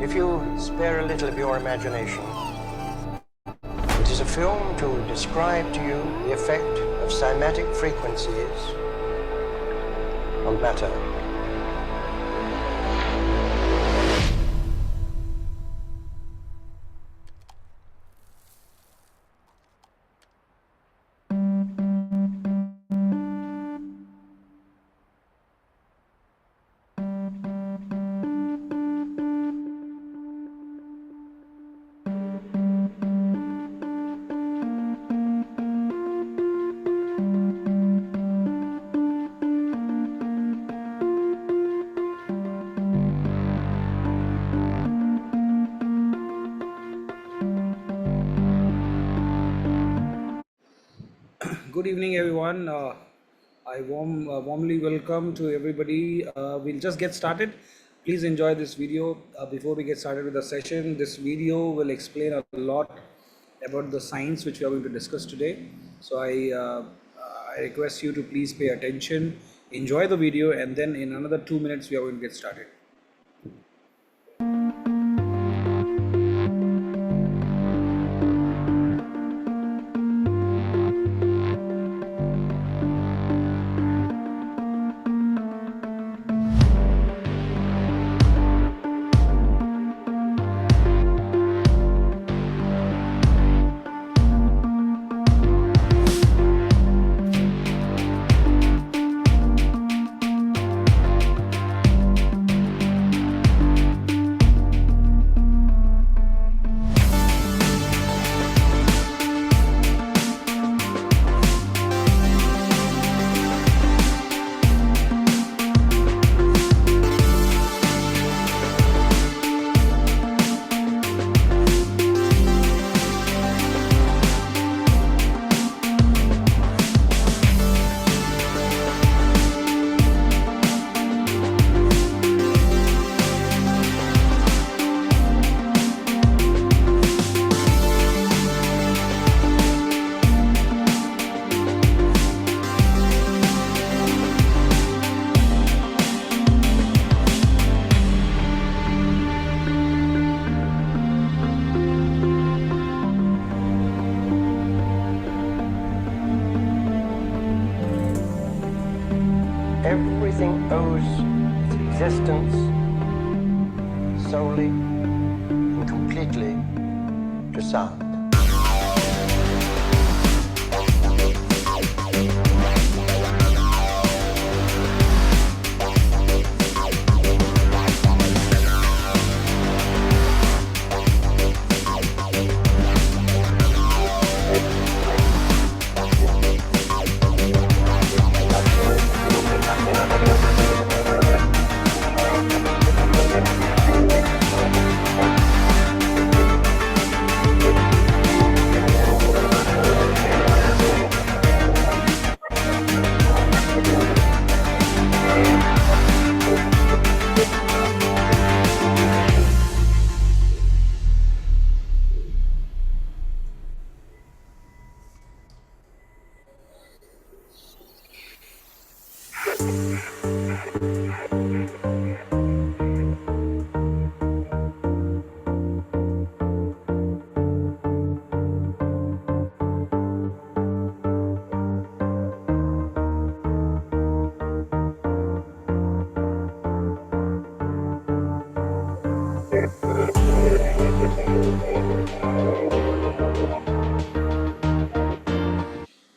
If you spare a little of your imagination, it is a film to describe to you the effect of cymatic frequencies on matter. Good evening, everyone. I warmly welcome to everybody. We'll just get started. Please enjoy this video. Before we get started with the session, this video will explain a lot about the science which we are going to discuss today. So I request you to please pay attention, enjoy the video, and then in another 2 minutes we are going to get started. Everything owes its existence solely and completely to sound.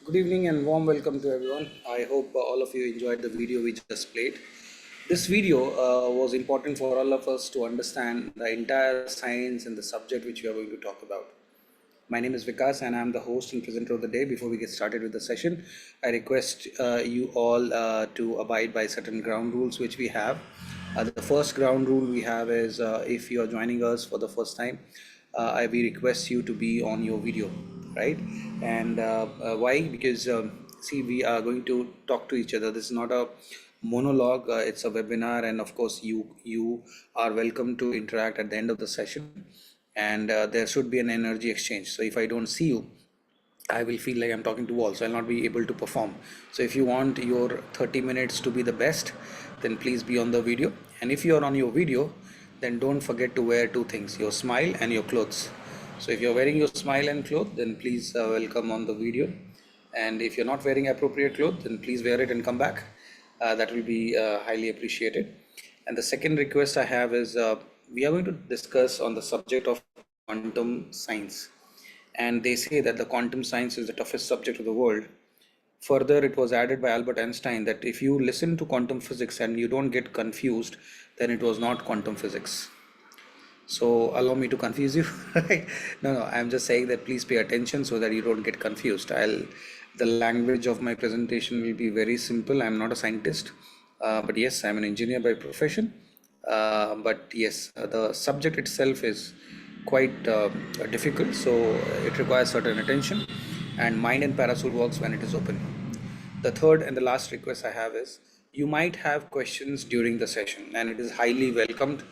Good evening and warm welcome to everyone. I hope all of you enjoyed the video we just played. This video was important for all of us to understand the entire science and the subject which we are going to talk about. My name is Vikas and I'm the host and presenter of the day. Before we get started with the session, I request you all to abide by certain ground rules which we have. The first ground rule we have is if you are joining us for the first time, we request you to be on your video, right? And why? Because see, we are going to talk to each other. This is not a monologue, it's a webinar, and of course you are welcome to interact at the end of the session, and there should be an energy exchange. So if I don't see you, I will feel like I'm talking to walls, so I'll not be able to perform. So if you want your 30 minutes to be the best, then please be on the video. And if you are on your video, then don't forget to wear two things, your smile and your clothes. So if you're wearing your smile and clothes, then please welcome on the video. And if you're not wearing appropriate clothes, then please wear it and come back. That will be highly appreciated. And the second request I have is we are going to discuss on the subject of quantum science. And they say that the quantum science is the toughest subject of the world. Further, it was added by Albert Einstein that if you listen to quantum physics and you don't get confused, then it was not quantum physics. So allow me to confuse you. No, I'm just saying that please pay attention so that you don't get confused. The language of my presentation will be very simple. I'm not a scientist, but yes, I'm an engineer by profession. But yes, the subject itself is quite difficult, so it requires certain attention, and mind and parachute works when it is open. The third and the last request I have is you might have questions during the session, and it is highly welcomed.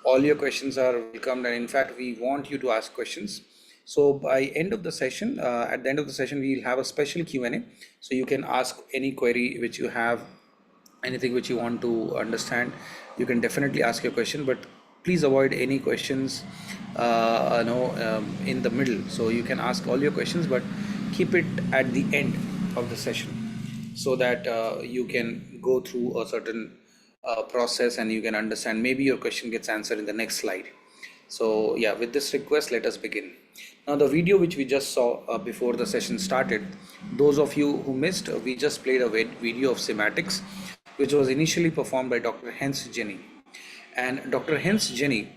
All your questions are welcomed, and in fact, we want you to ask questions. So by end of the session, at the end of the session, we'll have a special Q&A. So you can ask any query which you have, anything which you want to understand. You can definitely ask your question, but please avoid any questions in the middle. So you can ask all your questions, but keep it at the end of the session so that you can go through a certain process and you can understand. Maybe your question gets answered in the next slide. So yeah, with this request, let us begin. Now the video which we just saw before the session started, those of you who missed, we just played a video of cymatics, which was initially performed by Dr. Hans Jenny. And Dr. Hans Jenny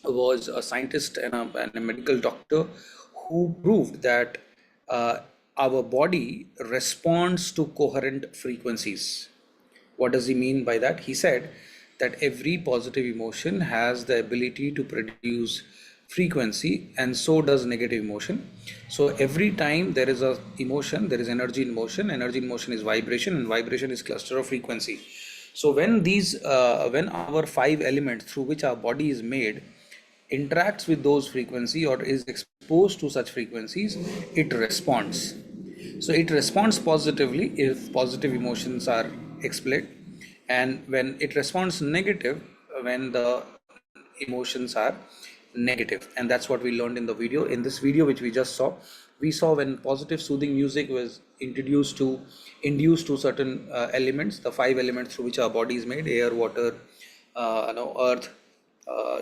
was a scientist and a medical doctor who proved that uh, our body responds to coherent frequencies. What does he mean by that? He said that every positive emotion has the ability to produce frequency, and so does negative emotion. So every time there is a emotion, there is energy in motion. Energy in motion is vibration, and vibration is cluster of frequency. So when our five elements through which our body is made interacts with those frequency or is exposed to such frequencies, it responds. So it responds positively if positive emotions are explained, and when it responds negative when the emotions are negative. And that's what we learned in the video. In this video which we just saw, we saw when positive soothing music was induced to certain elements, the five elements through which our body is made: air, water, earth,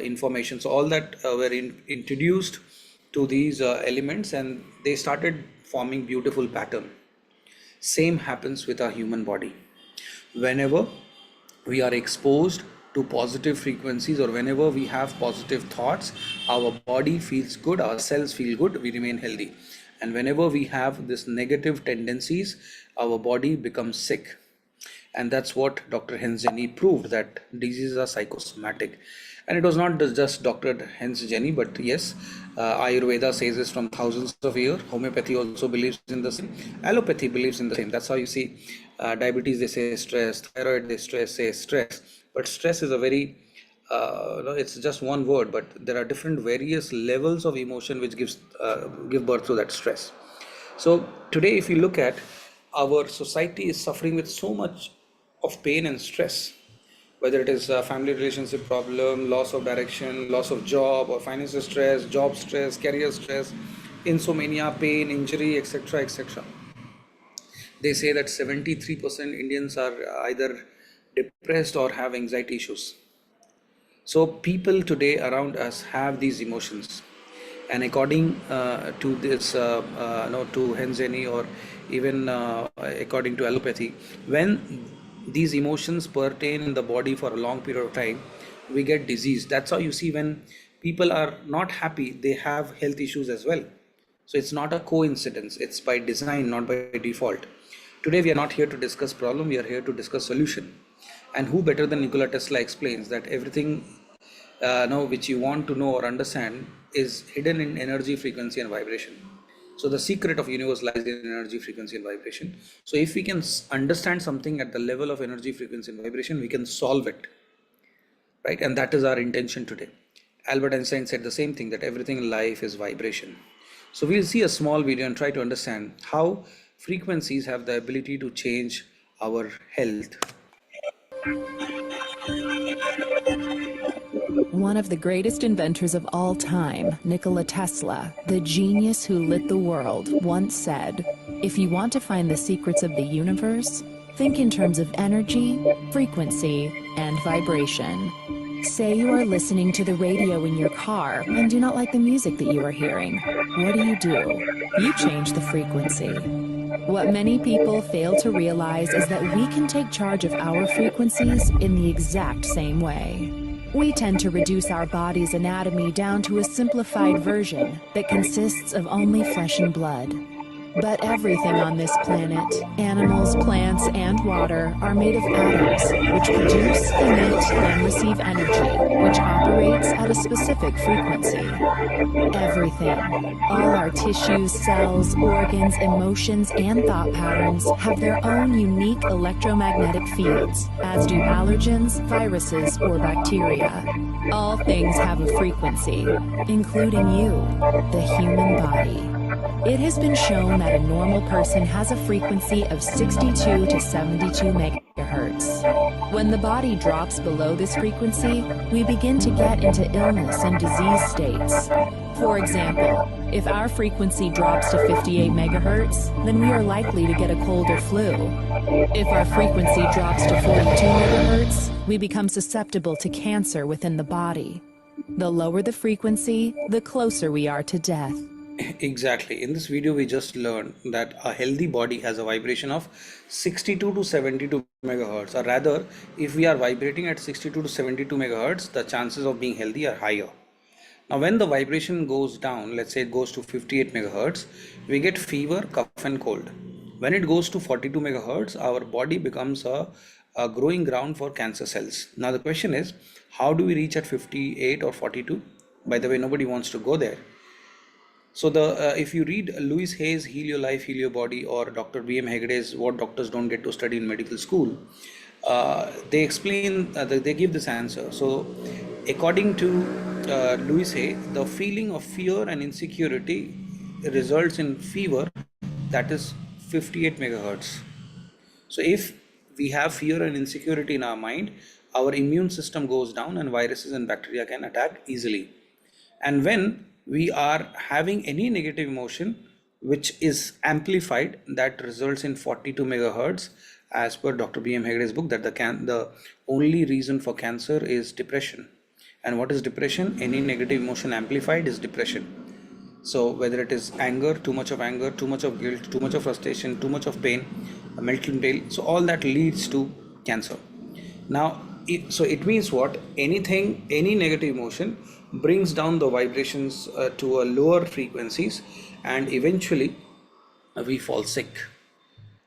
information. So all that were introduced to these elements, and they started forming beautiful pattern. Same happens with our human body. Whenever we are exposed to positive frequencies or whenever we have positive thoughts, our body feels good, our cells feel good, we remain healthy. And whenever we have this negative tendencies, our body becomes sick. And that's what Dr. Hens Jenny proved, that diseases are psychosomatic. And it was not just Dr. Hens Jenny, but yes, Ayurveda says this from thousands of years. Homeopathy also believes in the same. Allopathy believes in the same. That's how you see diabetes, they say stress, thyroid, they say stress. But stress is a very, it's just one word, but there are different various levels of emotion which give birth to that stress. So today, if you look at, our society is suffering with so much of pain and stress, whether it is a family relationship problem, loss of direction, loss of job, or financial stress, job stress, career stress, insomnia, pain, injury, etc., etc. They say that 73% Indians are either depressed or have anxiety issues. So people today around us have these emotions, and according to this, to Henzeni, or even according to allopathy, when these emotions pertain in the body for a long period of time, we get disease. That's how you see when people are not happy, they have health issues as well. So it's not a coincidence; it's by design, not by default. Today we are not here to discuss problem; we are here to discuss solution. And who better than Nikola Tesla explains that everything which you want to know or understand is hidden in energy, frequency, and vibration. So the secret of universe lies in energy, frequency, and vibration. So if we can understand something at the level of energy, frequency, and vibration, we can solve it, right? And that is our intention today. Albert Einstein said the same thing, that everything in life is vibration. So we'll see a small video and try to understand how frequencies have the ability to change our health. One of the greatest inventors of all time, Nikola Tesla, the genius who lit the world, once said, "If you want to find the secrets of the universe, think in terms of energy, frequency, and vibration." Say you are listening to the radio in your car and do not like the music that you are hearing. What do? You change the frequency. What many people fail to realize is that we can take charge of our frequencies in the exact same way. We tend to reduce our body's anatomy down to a simplified version that consists of only flesh and blood. But everything on this planet, animals, plants, and water, are made of atoms, which produce, emit, and receive energy, which operates at a specific frequency. Everything, all our tissues, cells, organs, emotions, and thought patterns have their own unique electromagnetic fields, as do allergens, viruses, or bacteria. All things have a frequency, including you, the human body. It has been shown that a normal person has a frequency of 62 to 72 megahertz. When the body drops below this frequency, we begin to get into illness and disease states. For example, if our frequency drops to 58 megahertz, then we are likely to get a cold or flu. If our frequency drops to 42 megahertz, we become susceptible to cancer within the body. The lower the frequency, the closer we are to death. Exactly. In this video, we just learned that a healthy body has a vibration of 62 to 72 megahertz, or rather, if we are vibrating at 62 to 72 megahertz, the chances of being healthy are higher. Now, when the vibration goes down, let's say it goes to 58 megahertz, we get fever, cough, and cold. When it goes to 42 megahertz, our body becomes a growing ground for cancer cells. Now, the question is, how do we reach at 58 or 42? By the way, nobody wants to go there. So if you read Louis Hay's Heal Your Life, Heal Your Body, or Dr. B.M. Hegarde's What Doctors Don't Get to Study in Medical School, they explain, they give this answer. So according to Louis Hay, the feeling of fear and insecurity results in fever that is 58 megahertz. So if we have fear and insecurity in our mind, our immune system goes down and viruses and bacteria can attack easily. And when we are having any negative emotion which is amplified, that results in 42 megahertz, as per Dr. B.M. Hegarde's book, that the only reason for cancer is depression. And what is depression? Any negative emotion amplified is depression. So whether it is anger, too much of guilt, too much of frustration, too much of pain, a mental pain, so all that leads to cancer. Now, so it means what? Any negative emotion brings down the vibrations to a lower frequencies, and eventually we fall sick.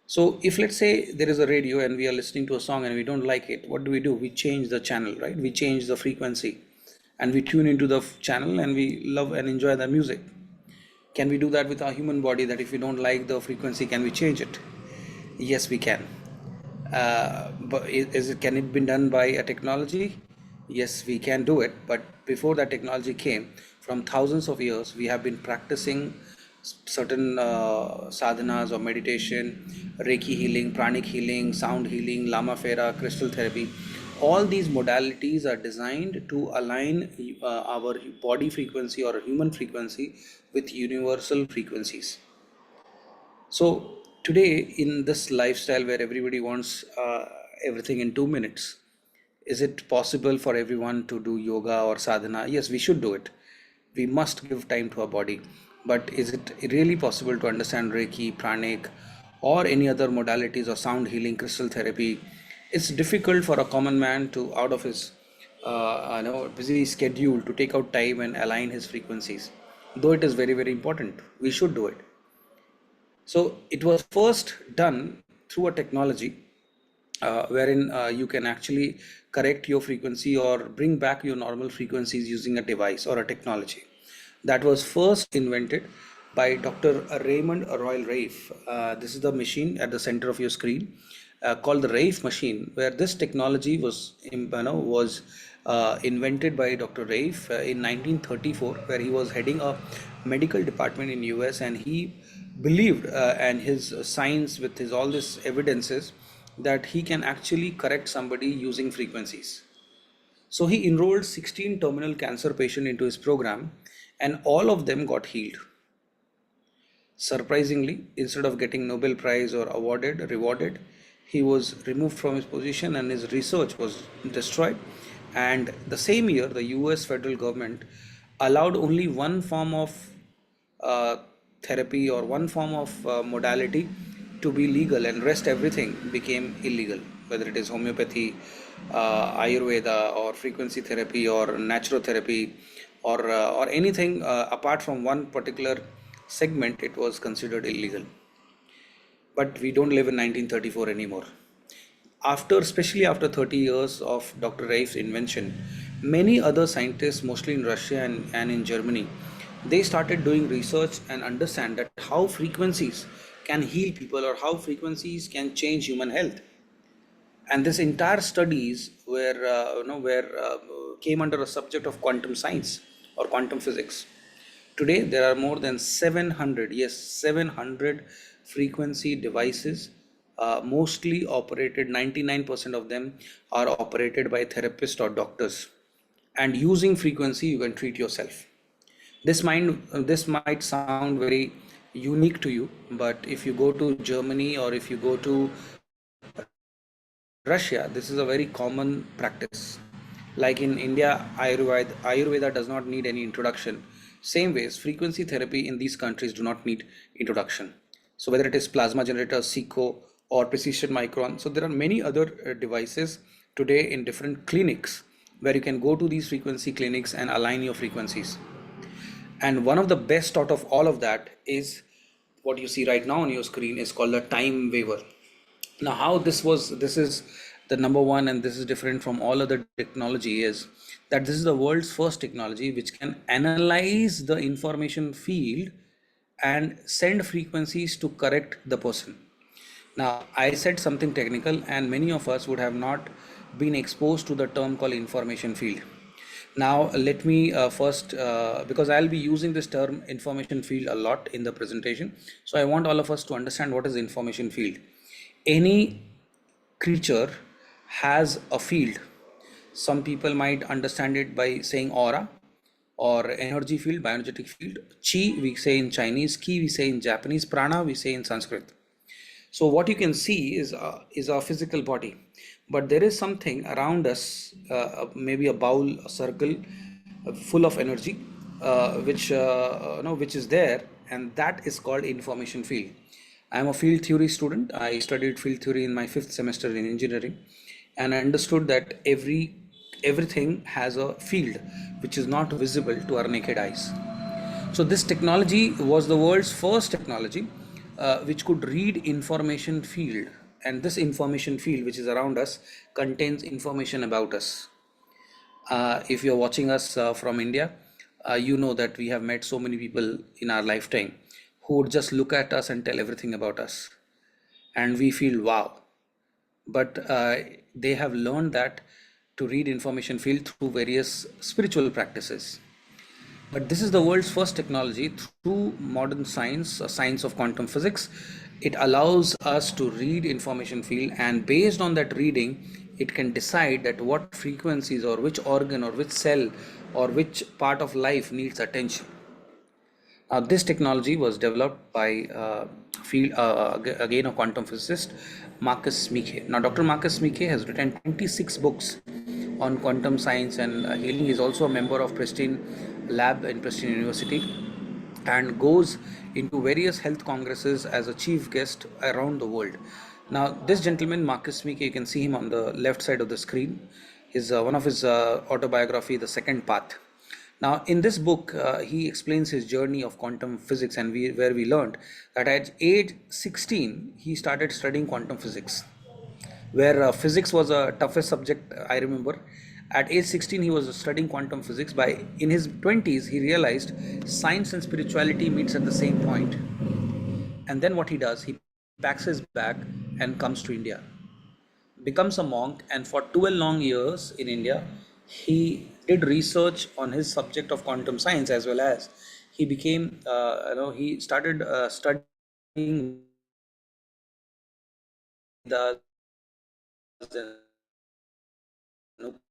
So if, let's say, there is a radio and we are listening to a song and we don't like it, what do? We change the channel, right? We change the frequency and we tune into the channel and we love and enjoy the music. Can we do that with our human body, that if we don't like the frequency, can we change it? Yes, we can. But can it be done by a technology? Yes, we can do it. But before that technology came, from thousands of years, we have been practicing certain sadhanas or meditation, Reiki healing, pranic healing, sound healing, Lama Fera, crystal therapy. All these modalities are designed to align our body frequency or human frequency with universal frequencies. So today, in this lifestyle where everybody wants everything in 2 minutes, is it possible for everyone to do yoga or sadhana? Yes, we should do it. We must give time to our body. But is it really possible to understand Reiki, pranic, or any other modalities or sound healing, crystal therapy? It's difficult for a common man to, out of his busy schedule, to take out time and align his frequencies. Though it is very, very important, we should do it. So it was first done through a technology wherein you can actually correct your frequency or bring back your normal frequencies using a device or a technology. That was first invented by Dr. Raymond Royal Rafe. This is the machine at the center of your screen, called the Rafe machine, where this technology was invented by Dr. Rafe in 1934, where he was heading a medical department in US, and he believed and his science with his all this evidences that he can actually correct somebody using frequencies. So he enrolled 16 terminal cancer patients into his program, and all of them got healed. Surprisingly, instead of getting Nobel Prize or rewarded, he was removed from his position and his research was destroyed. And the same year, the US federal government allowed only one form of uh, therapy or one form of modality to be legal, and rest everything became illegal, whether it is homeopathy, Ayurveda, or frequency therapy, or naturotherapy, or anything apart from one particular segment. It was considered illegal. But we don't live in 1934 anymore. Especially after 30 years of Dr. Raif's invention, many other scientists, mostly in Russia and in Germany, they started doing research and understand that how frequencies can heal people or how frequencies can change human health. And this entire studies were came under a subject of quantum science or quantum physics. Today there are more than 700, yes, 700 frequency devices, mostly operated, 99% of them are operated by therapists or doctors. And using frequency you can treat yourself. This might sound very unique to you, but if you go to Germany or if you go to Russia, this is a very common practice. Like in India, Ayurveda does not need any introduction. Same ways, frequency therapy in these countries do not need introduction. So whether it is plasma generator, Seco, or precision micron, so there are many other devices today in different clinics where you can go to these frequency clinics and align your frequencies. And one of the best out of all of that is what you see right now on your screen is called the time waiver. Now how this is the number one, and this is different from all other technology, is that this is the world's first technology which can analyze the information field and send frequencies to correct the person. Now, I said something technical, and many of us would have not been exposed to the term called information field. Now, let me first, because I'll be using this term information field a lot in the presentation. So, I want all of us to understand what is information field. Any creature has a field. Some people might understand it by saying aura or energy field, bioenergetic field. Chi, we say in Chinese, ki, we say in Japanese, prana, we say in Sanskrit. So what you can see is our physical body, but there is something around us, maybe a bowl, a circle, full of energy, which is there, and that is called information field. I am a field theory student. I studied field theory in my 5th semester in engineering, and I understood that everything has a field which is not visible to our naked eyes. So this technology was the world's first technology which could read information field, and this information field which is around us contains information about us. If you're watching us from India, you know that we have met so many people in our lifetime who would just look at us and tell everything about us, and we feel wow. But they have learned that to read information field through various spiritual practices. But this is the world's first technology through modern science, a science of quantum physics. It allows us to read information field, and based on that reading, it can decide that what frequencies or which organ or which cell or which part of life needs attention. This technology was developed by again a quantum physicist, Marcus Miche. Now, Dr. Marcus Miche has written 26 books on quantum science and healing. He is also a member of Preston Lab in Preston University and goes into various health congresses as a chief guest around the world. Now, this gentleman, Marcus Miche, you can see him on the left side of the screen, is one of his autobiography, The Second Path. Now, in this book, he explains his journey of quantum physics, and where we learned that at age 16, he started studying quantum physics, where physics was a toughest subject, I remember. At age 16, he was studying quantum physics. In his 20s, he realized science and spirituality meets at the same point. And then what he does, he packs his bag and comes to India, becomes a monk, and for 12 long years in India, he did research on his subject of quantum science, as well as he became, he started studying Vedas and Upanishads,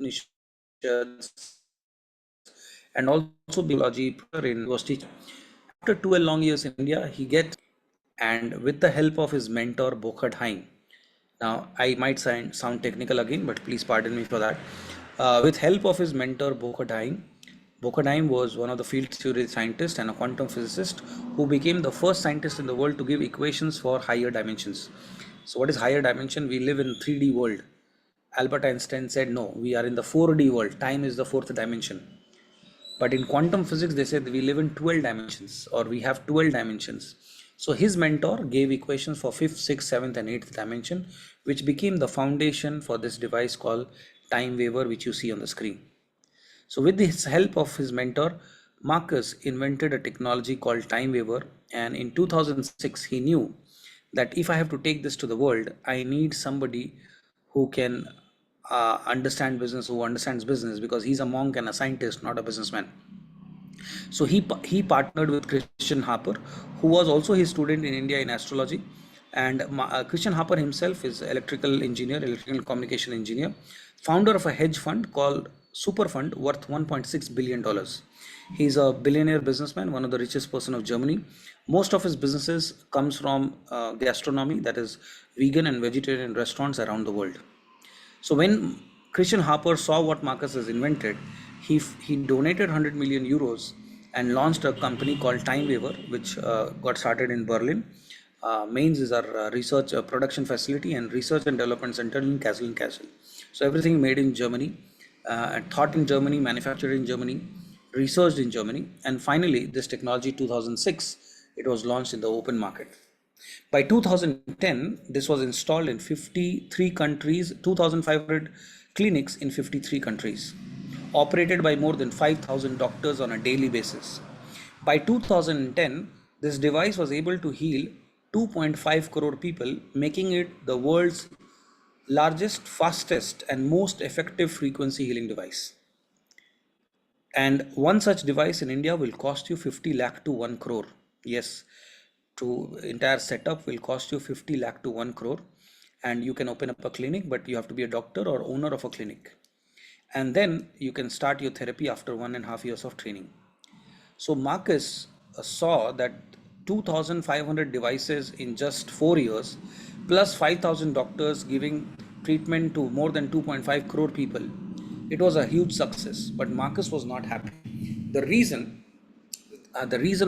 Upanishads, and also biology professor in was teaching. After 12 long years in India, he gets, and with the help of his mentor Bokhadhain. Now, I might sound technical again, but please pardon me for that. With help of his mentor Bokhadhain was one of the field theory scientists and a quantum physicist who became the first scientist in the world to give equations for higher dimensions. So, what is higher dimension? We live in 3D world. Albert Einstein said, no, we are in the 4D world. Time is the fourth dimension. But in quantum physics, they said we live in 12 dimensions, or we have 12 dimensions. So his mentor gave equations for fifth, sixth, seventh, and eighth dimension, which became the foundation for this device called time waver, which you see on the screen. So with the help of his mentor, Marcus invented a technology called time waver, and in 2006 he knew that if I have to take this to the world, I need somebody who can understand business, who understands business, because he's a monk and a scientist, not a businessman. So he partnered with Christian Harper, who was also his student in India in astrology. And Christian Harper himself is electrical engineer, electrical communication engineer, founder of a hedge fund called Super Fund worth $1.6 billion. He's a billionaire businessman, one of the richest person of Germany. Most of his businesses comes from gastronomy, that is vegan and vegetarian restaurants around the world. So when Christian Harper saw what Marcus has invented, he donated 100 million euros and launched a company called Time Waver, which got started in Berlin. Mainz is our research production facility and research and development center in Kassel. So everything made in Germany, thought in Germany, manufactured in Germany, researched in Germany, and finally this technology 2006 it was launched in the open market. By 2010, this was installed in 53 countries, 2,500 clinics in 53 countries, operated by more than 5,000 doctors on a daily basis. By 2010, this device was able to heal 2.5 crore people, making it the world's largest, fastest, and most effective frequency healing device. And one such device in India will cost you 50 lakh to 1 crore. Yes, to entire setup will cost you 50 lakh to 1 crore, and you can open up a clinic, but you have to be a doctor or owner of a clinic, and then you can start your therapy after 1.5 years of training. So Marcus saw that 2,500 devices in just 4 years plus 5,000 doctors giving treatment to more than 2.5 crore people, it was a huge success. But Marcus was not happy. The reason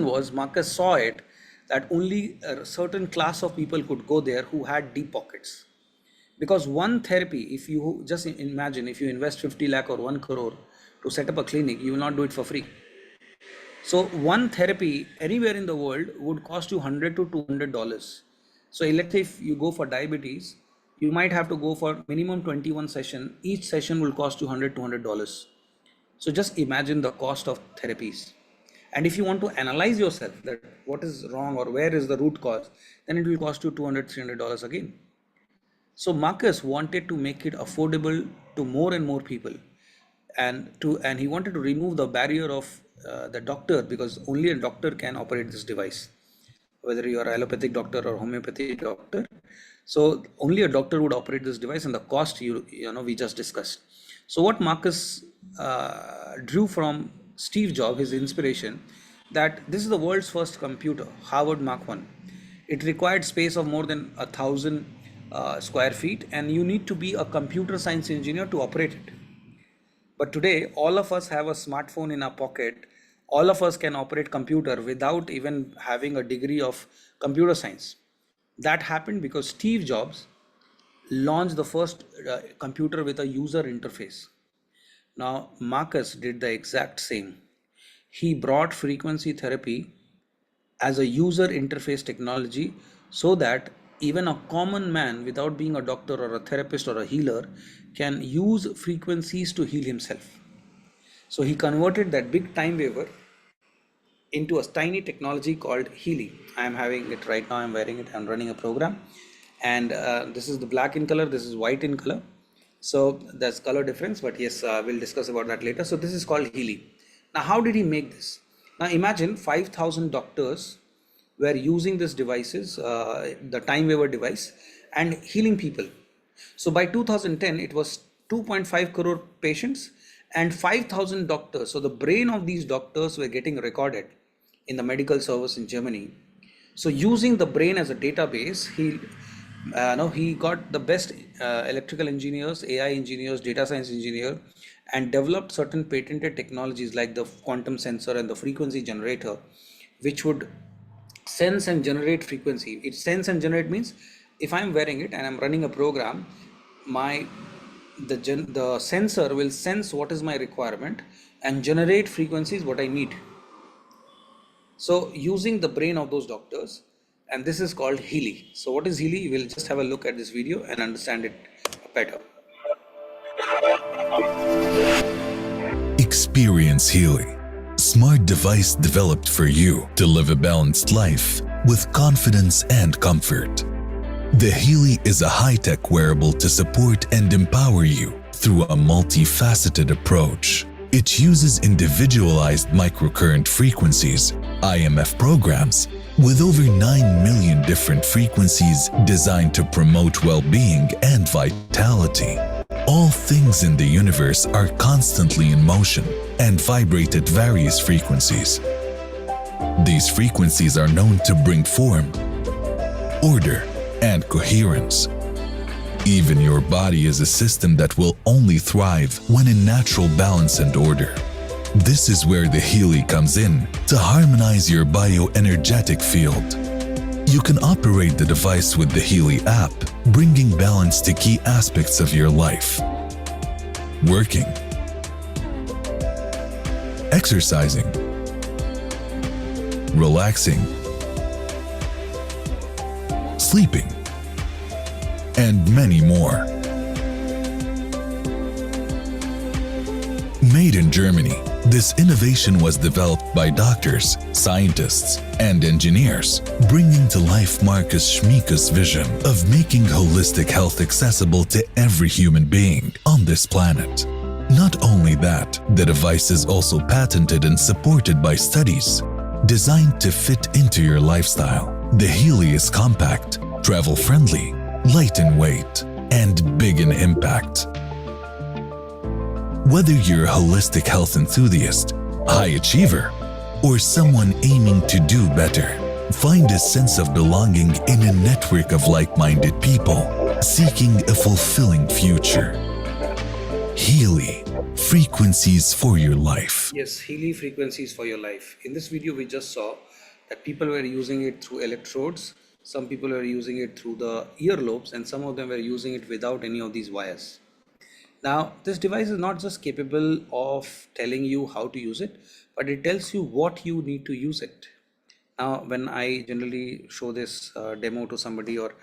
was Marcus saw it that only a certain class of people could go there who had deep pockets. Because one therapy, if you just imagine, if you invest 50 lakh or 1 crore to set up a clinic, you will not do it for free. So one therapy anywhere in the world would cost you $100 to $200. So let's say if you go for diabetes, you might have to go for minimum 21 session. Each session will cost you $100 to $200. So just imagine the cost of therapies. And if you want to analyze yourself that what is wrong or where is the root cause, then it will cost you $200, $300 again. So Marcus wanted to make it affordable to more and more people, and he wanted to remove the barrier of the doctor, because only a doctor can operate this device, whether you are allopathic doctor or homeopathic doctor. So only a doctor would operate this device, and the cost we just discussed. So what Marcus drew from Steve Jobs, his inspiration, that this is the world's first computer, Harvard Mark 1. It required space of more than 1,000 square feet, and you need to be a computer science engineer to operate it. But today, all of us have a smartphone in our pocket. All of us can operate computer without even having a degree of computer science. That happened because Steve Jobs launched the first computer with a user interface. Now, Marcus did the exact same. He brought frequency therapy as a user interface technology so that even a common man, without being a doctor or a therapist or a healer, can use frequencies to heal himself. So he converted that big time waver into a tiny technology called Healy. I am having it right now, I'm wearing it, I'm running a program, and this is the black in color, this is white in color. So there's color difference, but yes, we'll discuss about that later. So this is called Healy. Now, how did he make this? Now imagine 5,000 doctors were using these devices, the time waver device, and healing people. So by 2010, it was 2.5 crore patients and 5,000 doctors. So the brain of these doctors were getting recorded in the medical service in Germany. So using the brain as a database, he got the best electrical engineers, AI engineers, data science engineer, and developed certain patented technologies like the quantum sensor and the frequency generator, which would sense and generate frequency. It sense and generate means if I'm wearing it and I'm running a program, the sensor will sense what is my requirement and generate frequencies what I need. So using the brain of those doctors, and this is called Healy. So what is Healy? We'll just have a look at this video and understand it better. Experience Healy, smart device developed for you to live a balanced life with confidence and comfort. The Healy is a high-tech wearable to support and empower you through a multifaceted approach. It uses individualized microcurrent frequencies, IMF programs, with over 9 million different frequencies designed to promote well-being and vitality. All things in the universe are constantly in motion and vibrate at various frequencies. These frequencies are known to bring form, order, and coherence. Even your body is a system that will only thrive when in natural balance and order. This is where the Healy comes in to harmonize your bioenergetic field. You can operate the device with the Healy app, bringing balance to key aspects of your life. Working, exercising, relaxing, sleeping, and many more. Made in Germany, this innovation was developed by doctors, scientists, and engineers, bringing to life Marcus Schmieka's vision of making holistic health accessible to every human being on this planet. Not only that, the device is also patented and supported by studies designed to fit into your lifestyle. The Healy is compact, travel-friendly, light in weight, and big in impact. Whether you're a holistic health enthusiast, high achiever, or someone aiming to do better, find a sense of belonging in a network of like-minded people seeking a fulfilling future. Healy, frequencies for your life. Yes, Healy, frequencies for your life. In this video, we just saw that people were using it through electrodes, some people were using it through the earlobes, and some of them were using it without any of these wires. Now, this device is not just capable of telling you how to use it, but it tells you what you need to use it. Now, when I generally show this demo to somebody or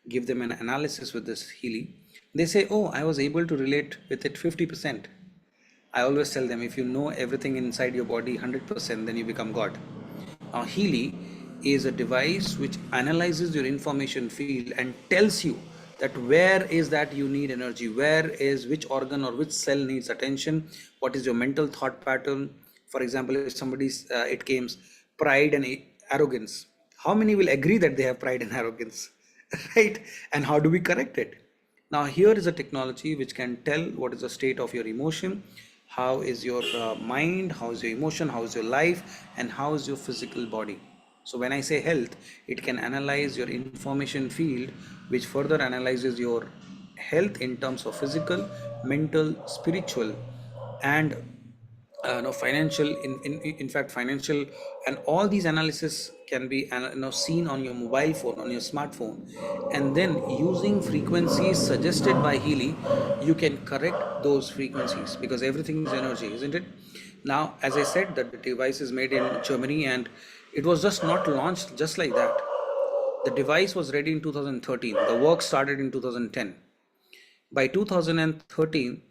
give them an analysis with this Healy, they say, oh, I was able to relate with it 50%. I always tell them, if you know everything inside your body 100%, then you become God. Now, Healy is a device which analyzes your information field and tells you that where is that you need energy, where is which organ or which cell needs attention, what is your mental thought pattern. For example, if somebody's it came pride and arrogance, how many will agree that they have pride and arrogance? Right? And how do we correct it? Now here is a technology which can tell what is the state of your emotion, how is your mind, how is your emotion, how is your life, and how is your physical body. So when I say health, it can analyze your information field, which further analyzes your health in terms of physical, mental, spiritual, and financial. In fact, financial, and all these analysis can be seen on your mobile phone, on your smartphone, and then using frequencies suggested by Healy, you can correct those frequencies because everything is energy, isn't it? Now, as I said, that the device is made in Germany and it was just not launched just like that. The device was ready in 2013. The work started in 2010. By 2013,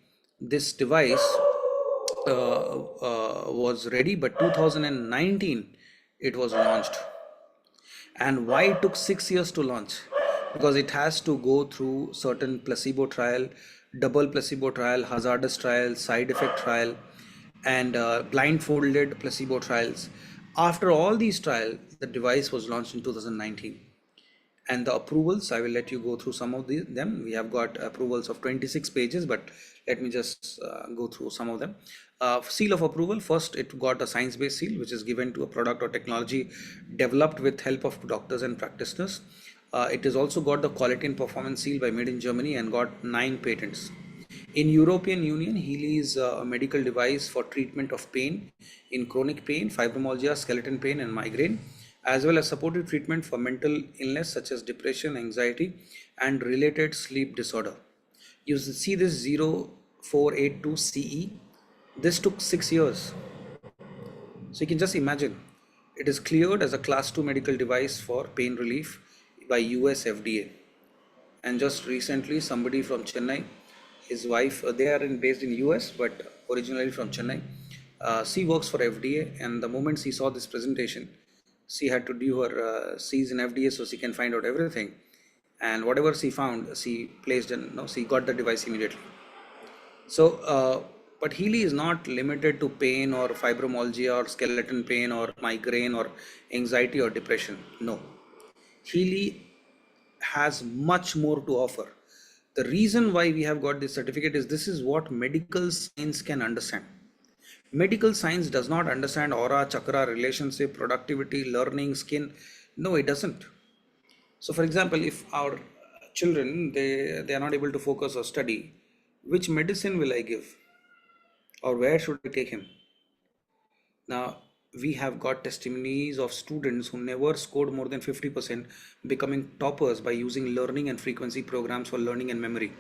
this device was ready, but 2019 it was launched. And why it took 6 years to launch? Because it has to go through certain placebo trial, double placebo trial, hazardous trial, side effect trial, and blindfolded placebo trials. After all these trials, the device was launched in 2019. And the approvals, I will let you go through some of them. We have got approvals of 26 pages, but let me just go through some of them. Seal of approval, first it got a science-based seal, which is given to a product or technology developed with help of doctors and practitioners. It has also got the quality and performance seal by Made in Germany and got 9 patents. In European Union, Healy is a medical device for treatment of pain in chronic pain, fibromyalgia, skeleton pain and migraine, as well as supportive treatment for mental illness such as depression, anxiety and related sleep disorder. You see this 0482 CE. This took 6 years. So you can just imagine, it is cleared as a class 2 medical device for pain relief by US FDA. And just recently somebody from Chennai, his wife, they are based in US but originally from Chennai. She works for FDA, and the moment she saw this presentation, she had to do her C's in FDA so she can find out everything, and whatever she found, she placed in, no, she got the device immediately. So but Healy is not limited to pain or fibromyalgia or skeleton pain or migraine or anxiety or depression. No, Healy has much more to offer. The reason why we have got this certificate is this is what medical science can understand. Medical science does not understand aura, chakra, relationship, productivity, learning, skin. No, it doesn't. So for example, if our children, they are not able to focus or study, which medicine will I give? Or where should I take him? Now, we have got testimonies of students who never scored more than 50% becoming toppers by using learning and frequency programs for learning and memory.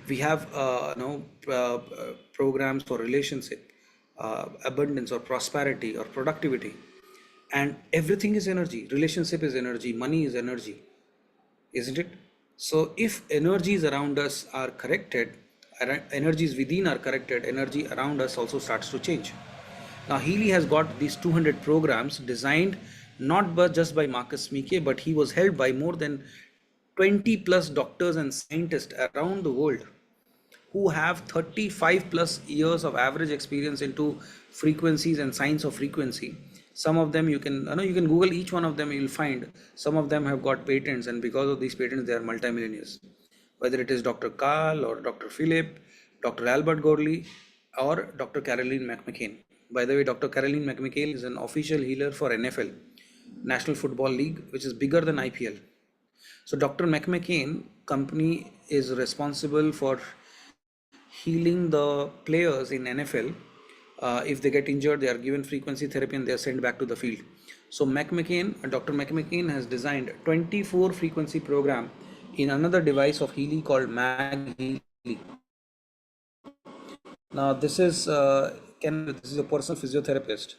We have programs for relationship, abundance or prosperity or productivity, and everything is energy. Relationship is energy, money is energy, isn't it? So if energies around us are corrected, energies within are corrected, energy around us also starts to change. Now Healy has got these 200 programs designed not just by Marcus Meeke, but he was helped by more than 20 plus doctors and scientists around the world who have 35 plus years of average experience into frequencies and science of frequency. Some of them you can Google each one of them, you'll find some of them have got patents, and because of these patents they are multimillionaires. Whether it is Dr. Carl or Dr. Philip, Dr. Albert Gorley or Dr. Caroline McMcCain. By the way, Dr. Caroline McMcCain is an official healer for NFL, National Football League, which is bigger than IPL. So Dr. McMcCain company is responsible for healing the players in NFL. If they get injured, they are given frequency therapy and they are sent back to the field. So Dr. McMcCain has designed 24 frequency program in another device of Healy called Mag Healy. Now this is a personal physiotherapist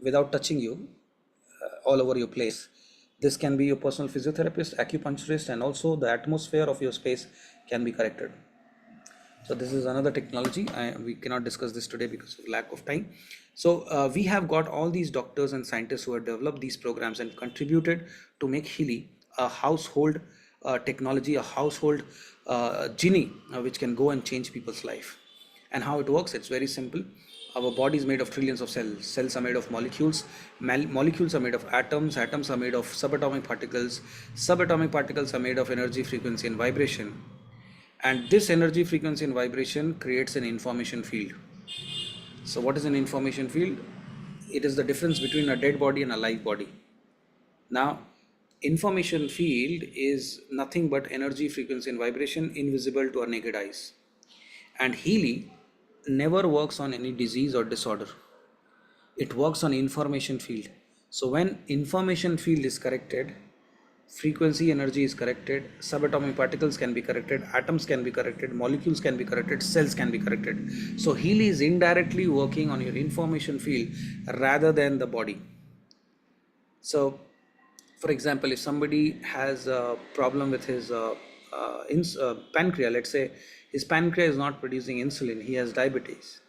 without touching you all over your place. This can be your personal physiotherapist, acupuncturist, and also the atmosphere of your space can be corrected. So this is another technology. We cannot discuss this today because of lack of time. So we have got all these doctors and scientists who have developed these programs and contributed to make Healy a household technology, a household genie, which can go and change people's life. And how it works, it's very simple. Our body is made of trillions of cells. Cells are made of molecules. Molecules are made of atoms. Atoms are made of subatomic particles. Subatomic particles are made of energy, frequency, and vibration. And this energy, frequency, and vibration creates an information field. So what is an information field? It is the difference between a dead body and a live body. Now, information field is nothing but energy, frequency, and vibration invisible to our naked eyes. And Healy never works on any disease or disorder. It works on information field. So when information field is corrected, frequency energy is corrected, subatomic particles can be corrected, atoms can be corrected, molecules can be corrected, cells can be corrected. So Healy is indirectly working on your information field rather than the body. So for example, if somebody has a problem with his pancreas, let's say his pancreas is not producing insulin, he has diabetes.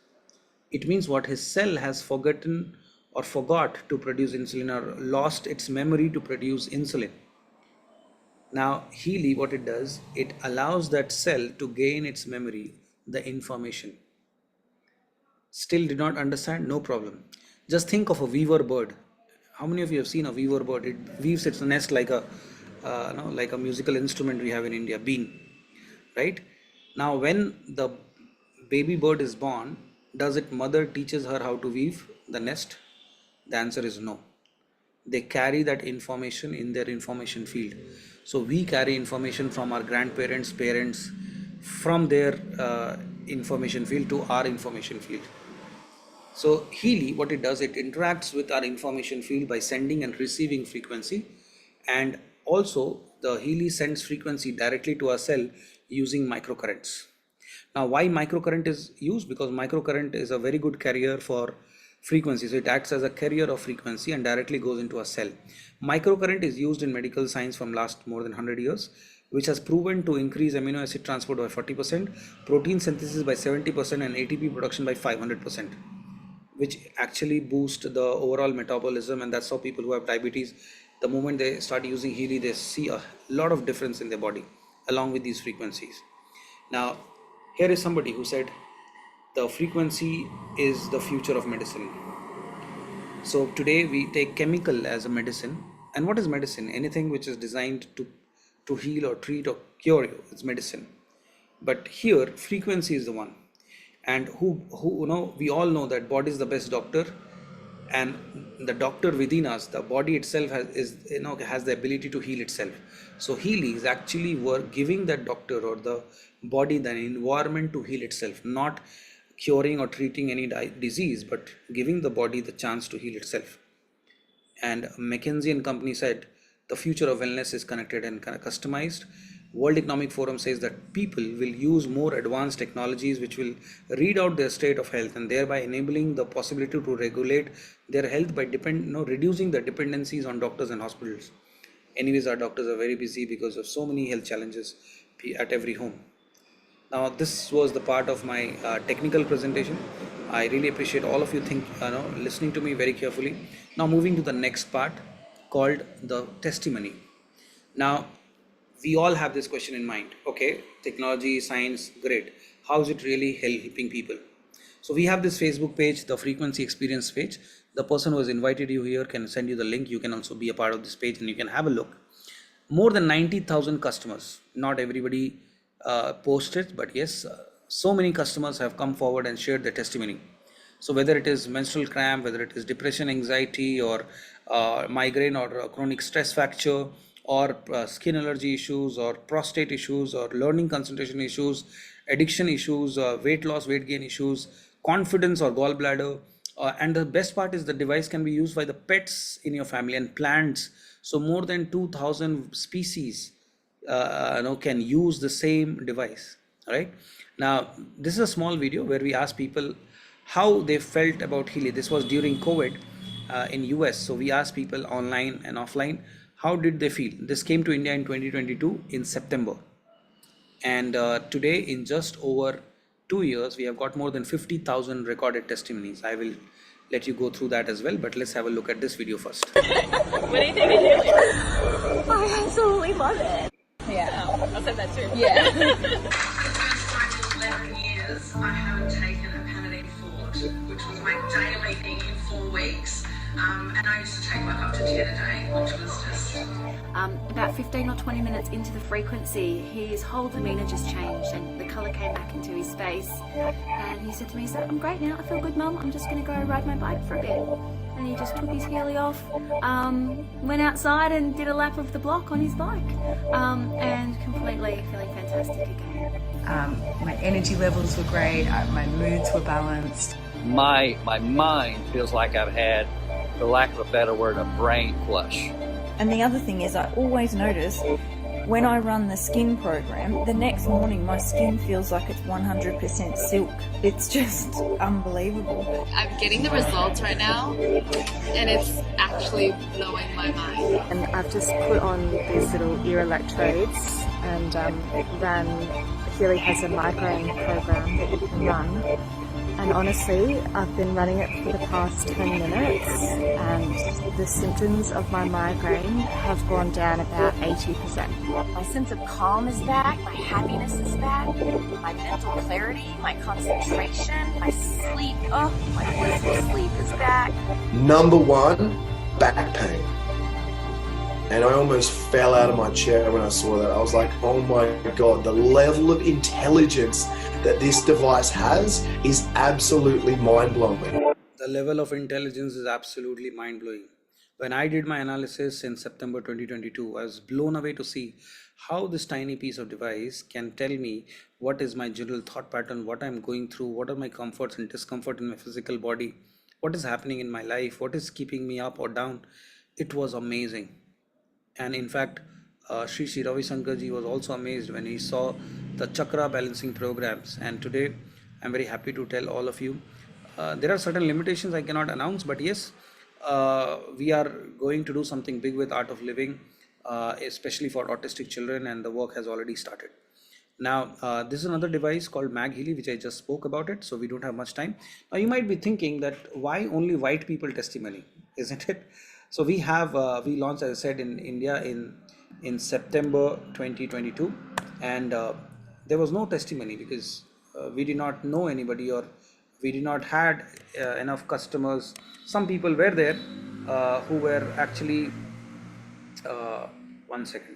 It means what? His cell has forgotten or forgot to produce insulin or lost its memory to produce insulin. Now Healy, what it does, it allows that cell to gain its memory, the information. Still did not understand? No problem. Just think of a weaver bird. How many of you have seen a weaver bird? It weaves its nest like a like a musical instrument we have in India, bean, right? Now, when the baby bird is born, does it mother teaches her how to weave the nest? The answer is no. They carry that information in their information field. So we carry information from our grandparents, parents, from their information field to our information field. So Healy, what it does, it interacts with our information field by sending and receiving frequency, and also the Healy sends frequency directly to our cell using microcurrents. Now, why microcurrent is used? Because microcurrent is a very good carrier for frequency. So it acts as a carrier of frequency and directly goes into a cell. Microcurrent is used in medical science from last more than 100 years, which has proven to increase amino acid transport by 40%, protein synthesis by 70%, and ATP production by 500%, which actually boost the overall metabolism. And that's how people who have diabetes, the moment they start using Healy, they see a lot of difference in their body along with these frequencies. Now, here is somebody who said the frequency is the future of medicine. So today we take chemical as a medicine. And what is medicine? Anything which is designed to heal or treat or cure you, it's medicine. But here frequency is the one. And who we all know that body is the best doctor, and the doctor within us, the body itself has the ability to heal itself. So Healy is actually giving that doctor or the body the environment to heal itself, not curing or treating any disease, but giving the body the chance to heal itself. And McKinsey and company said the future of wellness is connected and kind of customized. World Economic Forum says that people will use more advanced technologies which will read out their state of health, and thereby enabling the possibility to regulate their health by reducing the dependencies on doctors and hospitals. Anyways, our doctors are very busy because of so many health challenges at every home. Now, this was the part of my technical presentation. I really appreciate all of you listening to me very carefully. Now, moving to the next part called the testimony. Now, we all have this question in mind. Okay, technology, science, great. How is it really helping people? So we have this Facebook page, the Frequency Experience page. The person who has invited you here can send you the link. You can also be a part of this page and you can have a look. More than 90,000 customers. Not everybody posted, but yes, so many customers have come forward and shared their testimony. So whether it is menstrual cramp, whether it is depression, anxiety, or migraine, or chronic stress fracture, or skin allergy issues, or prostate issues, or learning concentration issues, addiction issues, weight loss, weight gain issues, confidence or gallbladder. And the best part is the device can be used by the pets in your family and plants. So more than 2,000 species can use the same device. Right now, this is a small video where we ask people how they felt about Healy. This was during COVID in US. So we asked people online and offline, how did they feel? This came to India in 2022 in September. And today, in just over 2 years, we have got more than 50,000 recorded testimonies. I will let you go through that as well, but let's have a look at this video first. What do you think of Healy? I absolutely love it. Yeah. I'll say that too. Yeah. For the first time in 11 years, I haven't taken a Panadine Fort, which was my daily thing in 4 weeks. And I used to take like up to 10 a day, which was just... About 15 or 20 minutes into the frequency, his whole demeanour just changed and the colour came back into his face. And he said to me, I'm great now, I feel good, Mum, I'm just going to go ride my bike for a bit. And he just took his Healy off, went outside and did a lap of the block on his bike, and completely feeling fantastic again. My energy levels were great, my moods were balanced. My mind feels like I've had, for lack of a better word, a brain flush. And the other thing is, I always notice when I run the skin program, the next morning my skin feels like it's 100% silk. It's just unbelievable. I'm getting the results right now, and it's actually blowing my mind. And I've just put on these little ear electrodes and ran. Healy has a migraine program that you can run. And honestly, I've been running it for the past 10 minutes and the symptoms of my migraine have gone down about 80%. My sense of calm is back, my happiness is back, my mental clarity, my concentration, my sleep, my blissful sleep is back. Number one, back pain. And I almost fell out of my chair when I saw that. I was like, oh my God, the level of intelligence that this device has is absolutely mind-blowing. The level of intelligence is absolutely mind-blowing. When I did my analysis in September 2022, I was blown away to see how this tiny piece of device can tell me what is my general thought pattern, what I'm going through, what are my comforts and discomfort in my physical body, what is happening in my life, what is keeping me up or down. It was amazing. And in fact, Sri Ravi Shankar ji was also amazed when he saw the chakra balancing programs. And today, I'm very happy to tell all of you, there are certain limitations I cannot announce, but yes, we are going to do something big with Art of Living, especially for autistic children, and the work has already started. Now, this is another device called Healy, which I just spoke about it, so we don't have much time. Now, you might be thinking that why only white people testimony, isn't it? So we launched, as I said, in India in September 2022, and there was no testimony because we did not know anybody, or we did not had enough customers. Some people were there who were actually, one second,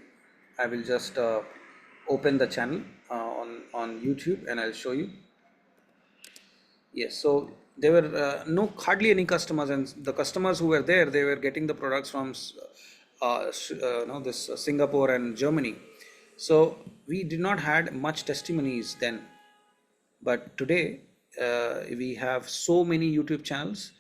I will just open the channel on YouTube and I'll show you. Yes, so there were no hardly any customers, and the customers who were there, they were getting the products from this Singapore and Germany. So we did not had much testimonies then, but today we have so many YouTube channels.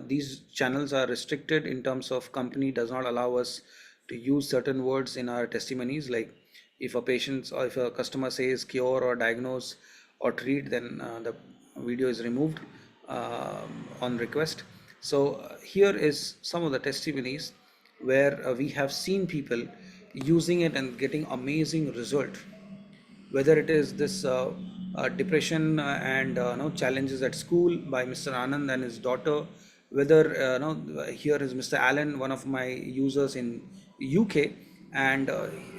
These channels are restricted in terms of company does not allow us to use certain words in our testimonies, like if a patient or if a customer says cure or diagnose or treat, then the video is removed on request. So here is some of the testimonies where we have seen people using it and getting amazing result, whether it is this depression and challenges at school by Mr. Anand and his daughter, whether here is Mr. Allen, one of my users in UK, and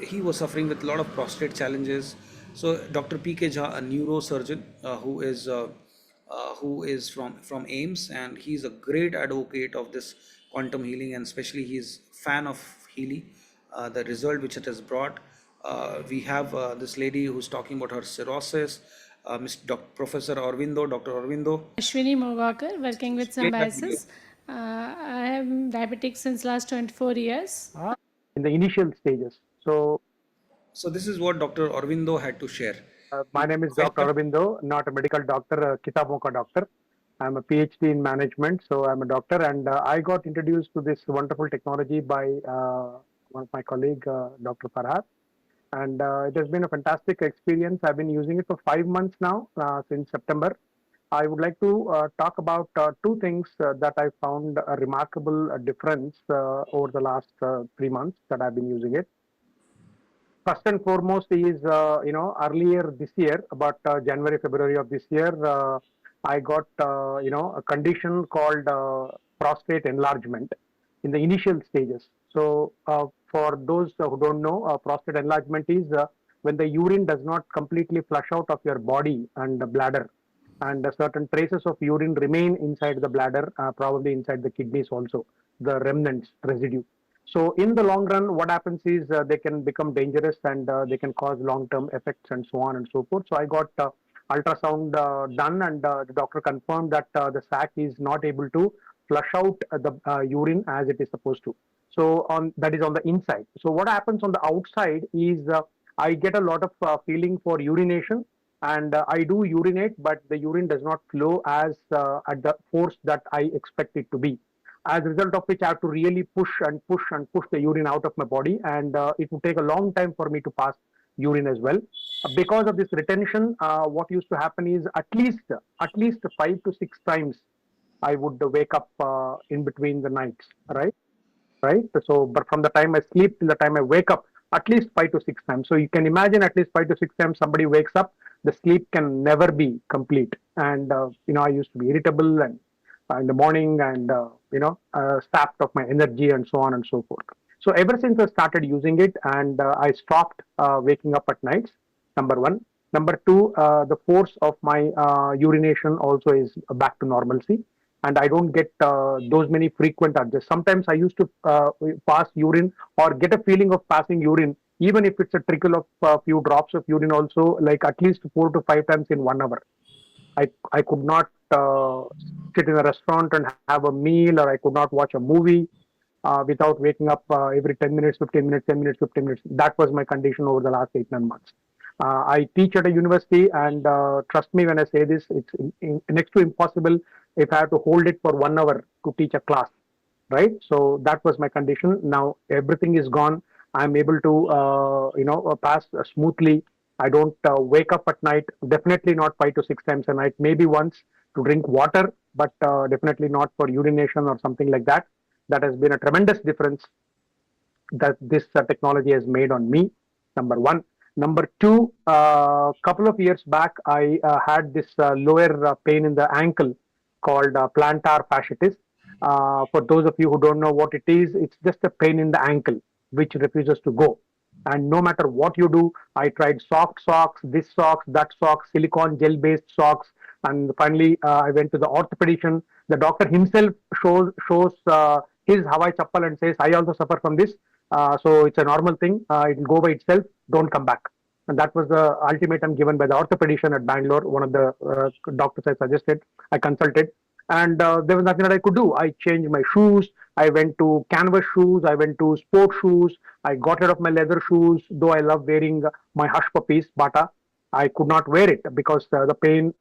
he was suffering with a lot of prostate challenges. So Dr. PK Jha, a neurosurgeon who is from AIMS, and he's a great advocate of this quantum healing, and especially he's fan of Healy, the result which it has brought. We have this lady who's talking about her cirrhosis, Professor Aurobindo, Dr. Aurobindo. Ashwini Mogakar, working with Symbiosis. I am diabetic since last 24 years. In the initial stages. So this is what Dr. Aurobindo had to share. My name is Dr. Aurobindo, not a medical doctor, a Kitamoka doctor. I'm a PhD in management, so I'm a doctor, and I got introduced to this wonderful technology by one of my colleague, Dr. Farhad. And it has been a fantastic experience. I've been using it for 5 months now, since September. I would like to talk about two things that I found a remarkable difference over the last 3 months that I've been using it. First and foremost is, earlier this year, about January, February of this year, I got, a condition called prostate enlargement in the initial stages. So for those who don't know, prostate enlargement is when the urine does not completely flush out of your body and the bladder, and certain traces of urine remain inside the bladder, probably inside the kidneys also, the remnants, residue. So in the long run, what happens is they can become dangerous, and they can cause long-term effects and so on and so forth. So I got ultrasound done, and the doctor confirmed that the sac is not able to flush out the urine as it is supposed to. So that is on the inside. So what happens on the outside is I get a lot of feeling for urination, and I do urinate, but the urine does not flow as at the force that I expect it to be. As a result of which, I have to really push and push and push the urine out of my body, and it would take a long time for me to pass urine as well. Because of this retention, what used to happen is at least 5 to 6 times I would wake up in between the nights, right? So, but from the time I sleep till the time I wake up, at least 5 to 6 times. So you can imagine at least 5 to 6 times somebody wakes up, the sleep can never be complete. And, I used to be irritable and in the morning, and, sapped of my energy and so on and so forth. So ever since I started using it, and I stopped waking up at nights, number one. Number two, the force of my urination also is back to normalcy. and I don't get those many frequent urges. Sometimes I used to pass urine or get a feeling of passing urine, even if it's a trickle of a few drops of urine also, like at least 4 to 5 times in 1 hour. I could not sit in a restaurant and have a meal, or I could not watch a movie without waking up every 10 minutes, 15 minutes, 10 minutes, 15 minutes. That was my condition over the last 8, 9 months. I teach at a university, and trust me when I say this, it's next to impossible if I have to hold it for 1 hour to teach a class, right? So that was my condition. Now everything is gone. I'm able to pass smoothly. I don't wake up at night, definitely not 5 to 6 times a night, maybe once to drink water, but definitely not for urination or something like that. That has been a tremendous difference that this technology has made on me. Number one. Number two, couple of years back, I had this lower pain in the ankle called plantar fasciitis. For those of you who don't know what it is, it's just a pain in the ankle which refuses to go. And no matter what you do, I tried soft socks, this socks, that socks, silicone gel based socks, and finally I went to the orthopedician. The doctor himself shows his Hawaii chappal and says, "I also suffer from this. So it's a normal thing. It will go by itself. Don't come back." And that was the ultimatum given by the orthopedician at Bangalore, one of the doctors I suggested. I consulted, and there was nothing that I could do. I changed my shoes. I went to canvas shoes. I went to sport shoes. I got rid of my leather shoes, though I love wearing my hush puppies, Bata. I could not wear it because the pain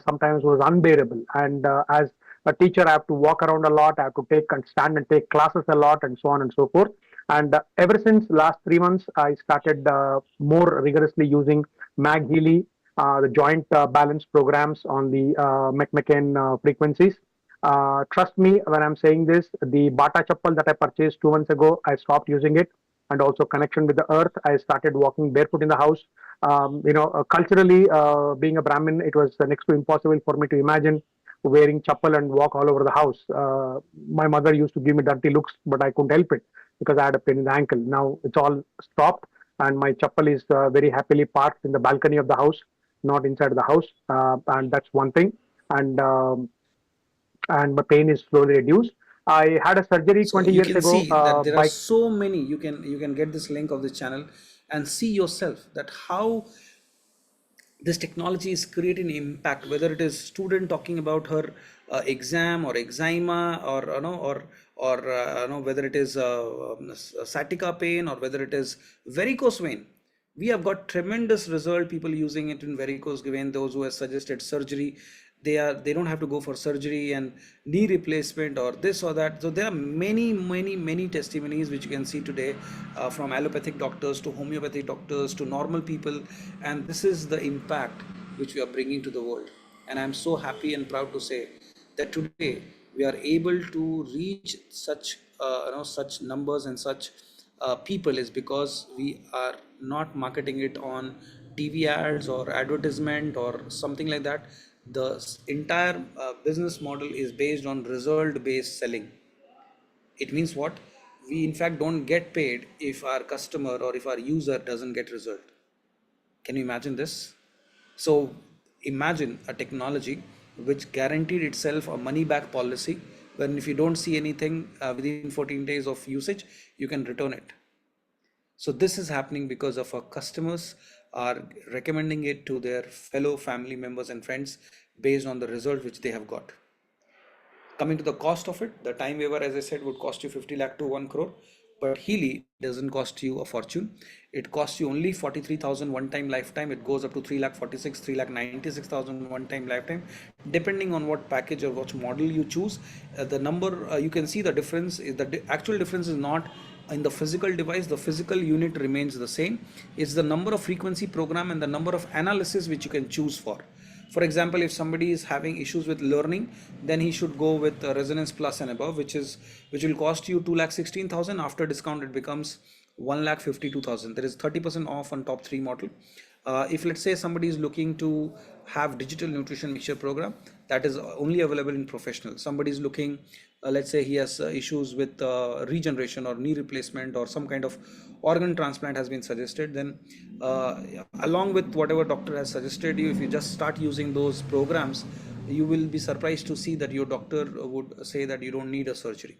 sometimes was unbearable. And as a teacher, I have to walk around a lot. I have to take and stand and take classes a lot, and so on and so forth. And ever since last 3 months, I started more rigorously using Mag Healy, the joint balance programs on the McMcCain frequencies. Trust me when I'm saying this, the Bata Chappal that I purchased 2 months ago, I stopped using it. And also connection with the earth. I started walking barefoot in the house. Culturally, being a Brahmin, it was next to impossible for me to imagine wearing chappal and walk all over the house. My mother used to give me dirty looks, but I couldn't help it because I had a pain in the ankle. Now it's all stopped, and my chappal is very happily parked in the balcony of the house, not inside the house, and that's one thing. And my pain is slowly reduced. I had a surgery So 20 you years can ago see that there are by so many. You can get this link of this channel and see yourself that how this technology is creating impact, whether it is student talking about her exam or eczema, or whether it is sciatica pain, or whether it is varicose vein. We have got tremendous result, people using it in varicose vein, those who have suggested surgery. They don't have to go for surgery and knee replacement or this or that. So there are many testimonies which you can see today, from allopathic doctors to homeopathic doctors to normal people, and this is the impact which we are bringing to the world. And I'm so happy and proud to say that today we are able to reach such numbers and such people, is because we are not marketing it on TV ads or advertisement or something like that. The entire business model is based on result based selling. It means what? We in fact don't get paid if our customer or if our user doesn't get result. Can you imagine this? So imagine a technology which guaranteed itself a money back policy, when if you don't see anything within 14 days of usage, you can return it. So this is happening because of our customers are recommending it to their fellow family members and friends based on the result which they have got. Coming to the cost of it, the time waiver, as I said, would cost you 50 lakh to 1 crore, but Healy doesn't cost you a fortune. It costs you only 43,000 one time lifetime. It goes up to 3 lakh 46, 3 lakh 96,000 one time lifetime, depending on what package or what model you choose. The number, you can see the difference is the actual difference is not in the physical device. The physical unit remains the same. It's the number of frequency program and the number of analysis which you can choose for. For example, if somebody is having issues with learning, then he should go with Resonance Plus and above, which will cost you 2,16,000. After discount, it becomes 1,52,000. There is 30% off on top 3 model. If let's say somebody is looking to have digital nutrition mixture program, that is only available in professional. Somebody is looking, let's say he has issues with regeneration or knee replacement or some kind of organ transplant has been suggested, then along with whatever doctor has suggested you, if you just start using those programs, you will be surprised to see that your doctor would say that you don't need a surgery.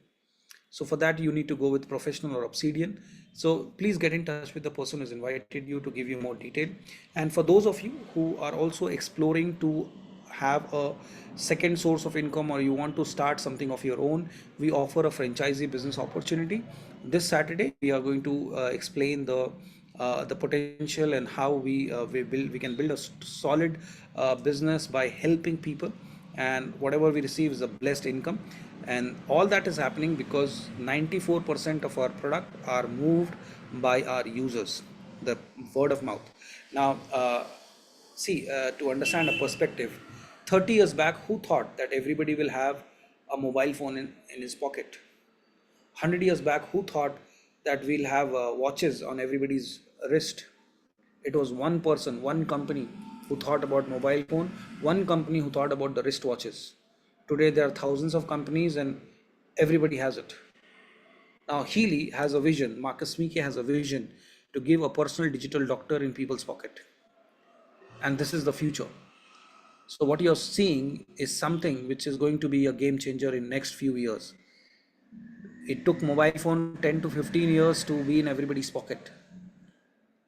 So for that, you need to go with professional or obsidian. So please get in touch with the person who's invited you to give you more detail. And for those of you who are also exploring to have a second source of income, or you want to start something of your own, we offer a franchisee business opportunity. This Saturday we are going to explain the potential and how we can build a solid business by helping people, and whatever we receive is a blessed income. And all that is happening because 94% of our product are moved by our users, the word of mouth. Now see, to understand a perspective, 30 years back, who thought that everybody will have a mobile phone in his pocket? 100 years back, who thought that we'll have watches on everybody's wrist? It was one person, one company who thought about mobile phone, one company who thought about the wristwatches. Today there are thousands of companies and everybody has it. Now Healy has a vision, Marcus Meeke has a vision to give a personal digital doctor in people's pocket. And this is the future. So what you're seeing is something which is going to be a game changer in next few years. It took mobile phone 10 to 15 years to be in everybody's pocket.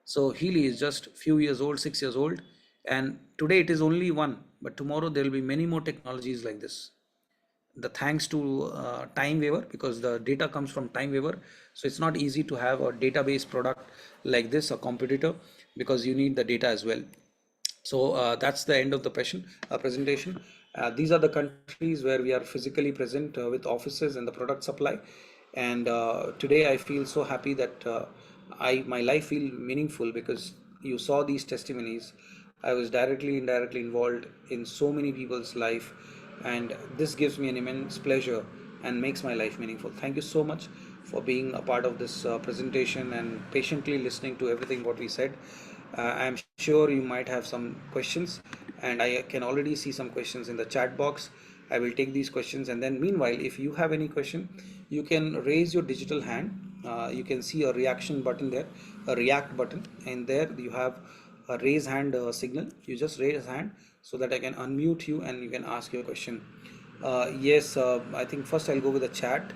So Healy is just few years old, 6 years old, and today it is only one, but tomorrow there will be many more technologies like this. The thanks to time waiver, because the data comes from time waiver, so it's not easy to have a database product like this, a competitor, because you need the data as well. So that's the end of the presentation. These are the countries where we are physically present with offices and the product supply. And today I feel so happy that my life feel meaningful because you saw these testimonies. I was directly, indirectly involved in so many people's life, and this gives me an immense pleasure and makes my life meaningful. Thank you so much for being a part of this presentation and patiently listening to everything what we said. I'm sure you might have some questions, and I can already see some questions in the chat box. I will take these questions, and then meanwhile, if you have any question, you can raise your digital hand. You can see a reaction button there, a react button, and there you have a raise hand signal. You just raise hand so that I can unmute you and you can ask your question. Yes, I think first I'll go with the chat.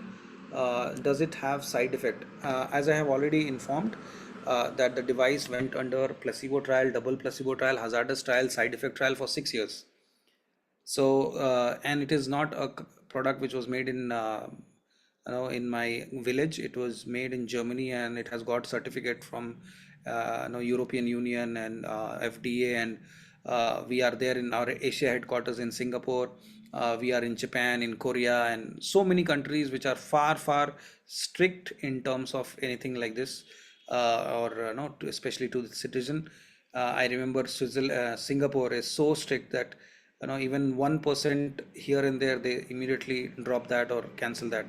Does it have side effect? As I have already informed, that the device went under placebo trial, double placebo trial, hazardous trial, side effect trial for 6 years. So and it is not a product which was made in my village. It was made in Germany, and it has got certificate from European Union and FDA, and we are there in our Asia headquarters in Singapore. We are in Japan, in Korea, and so many countries which are far strict in terms of anything like this, or not, especially to the citizen. I remember Singapore is so strict that even 1% here and there, they immediately drop that or cancel that.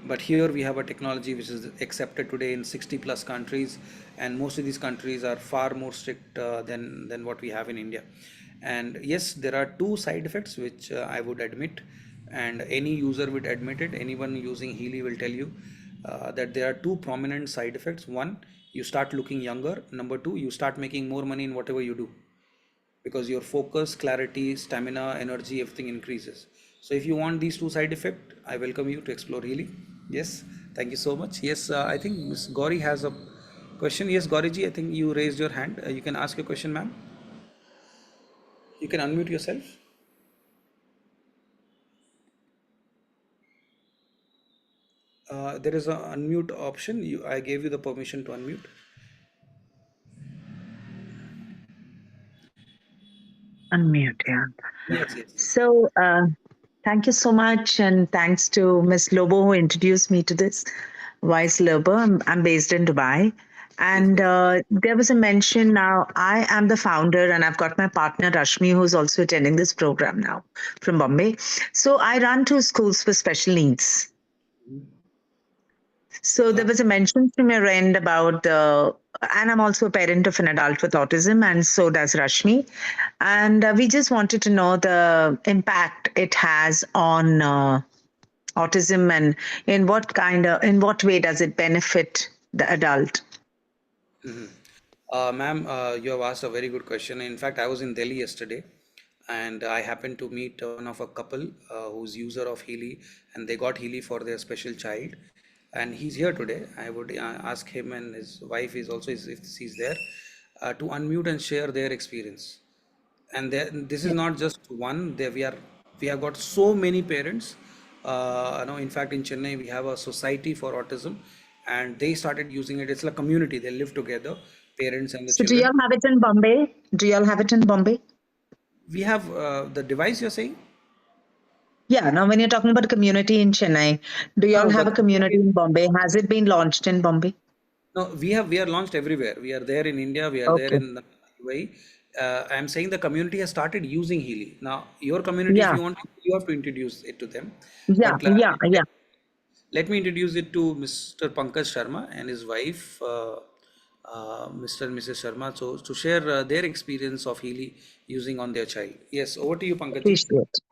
But here we have a technology which is accepted today in 60 plus countries, and most of these countries are far more strict than what we have in India. And yes, there are two side effects which I would admit, and any user would admit it. Anyone using Healy will tell you that there are two prominent side effects. One, you start looking younger. Number two, you start making more money in whatever you do, because your focus, clarity, stamina, energy, everything increases. So if you want these two side effects, I welcome you to explore Healy. Yes, thank you so much. Yes, I think Ms. Gauri has a question. Yes, Gauriji, I think you raised your hand. You can ask your question, ma'am. You can unmute yourself. There is an unmute option. I gave you the permission to unmute. Unmute, yeah. Yes. So, thank you so much, and thanks to Miss Lobo who introduced me to this. Vice Lobo, I'm based in Dubai. And there was a mention now, I am the founder, and I've got my partner Rashmi, who's also attending this program now from Bombay. So I run two schools for special needs. So there was a mention from your end about and I'm also a parent of an adult with autism, and so does Rashmi. And we just wanted to know the impact it has on autism, and in what way does it benefit the adult? Ma'am, you have asked a very good question. In fact, I was in Delhi yesterday, and I happened to meet one of a couple who's user of Healy, and they got Healy for their special child, and he's here today. I would ask him, and his wife is also, if she's there, to unmute and share their experience. And this is not just one. We have got so many parents. In fact, in Chennai, we have a society for autism, and they started using it. It's like a community. They live together, parents and the So do children. y'all have it in Bombay? Do y'all have it in Bombay? We have the device you're saying? Yeah, now when you're talking about a community in Chennai, do y'all No, have a community in Bombay? Has it been launched in Bombay? no, we are launched everywhere. We are there in India. We are there Okay. in the UAE. I'm saying the community has started using Healy. Now, your community, if Yeah, you want, you have to introduce it to them. yeah, But yeah. let me introduce it to Mr. Pankaj Sharma and his wife, Mr. and Mrs. Sharma, so to share their experience of Healy using on their child. Yes, over to you, Pankaj ji. Appreciate.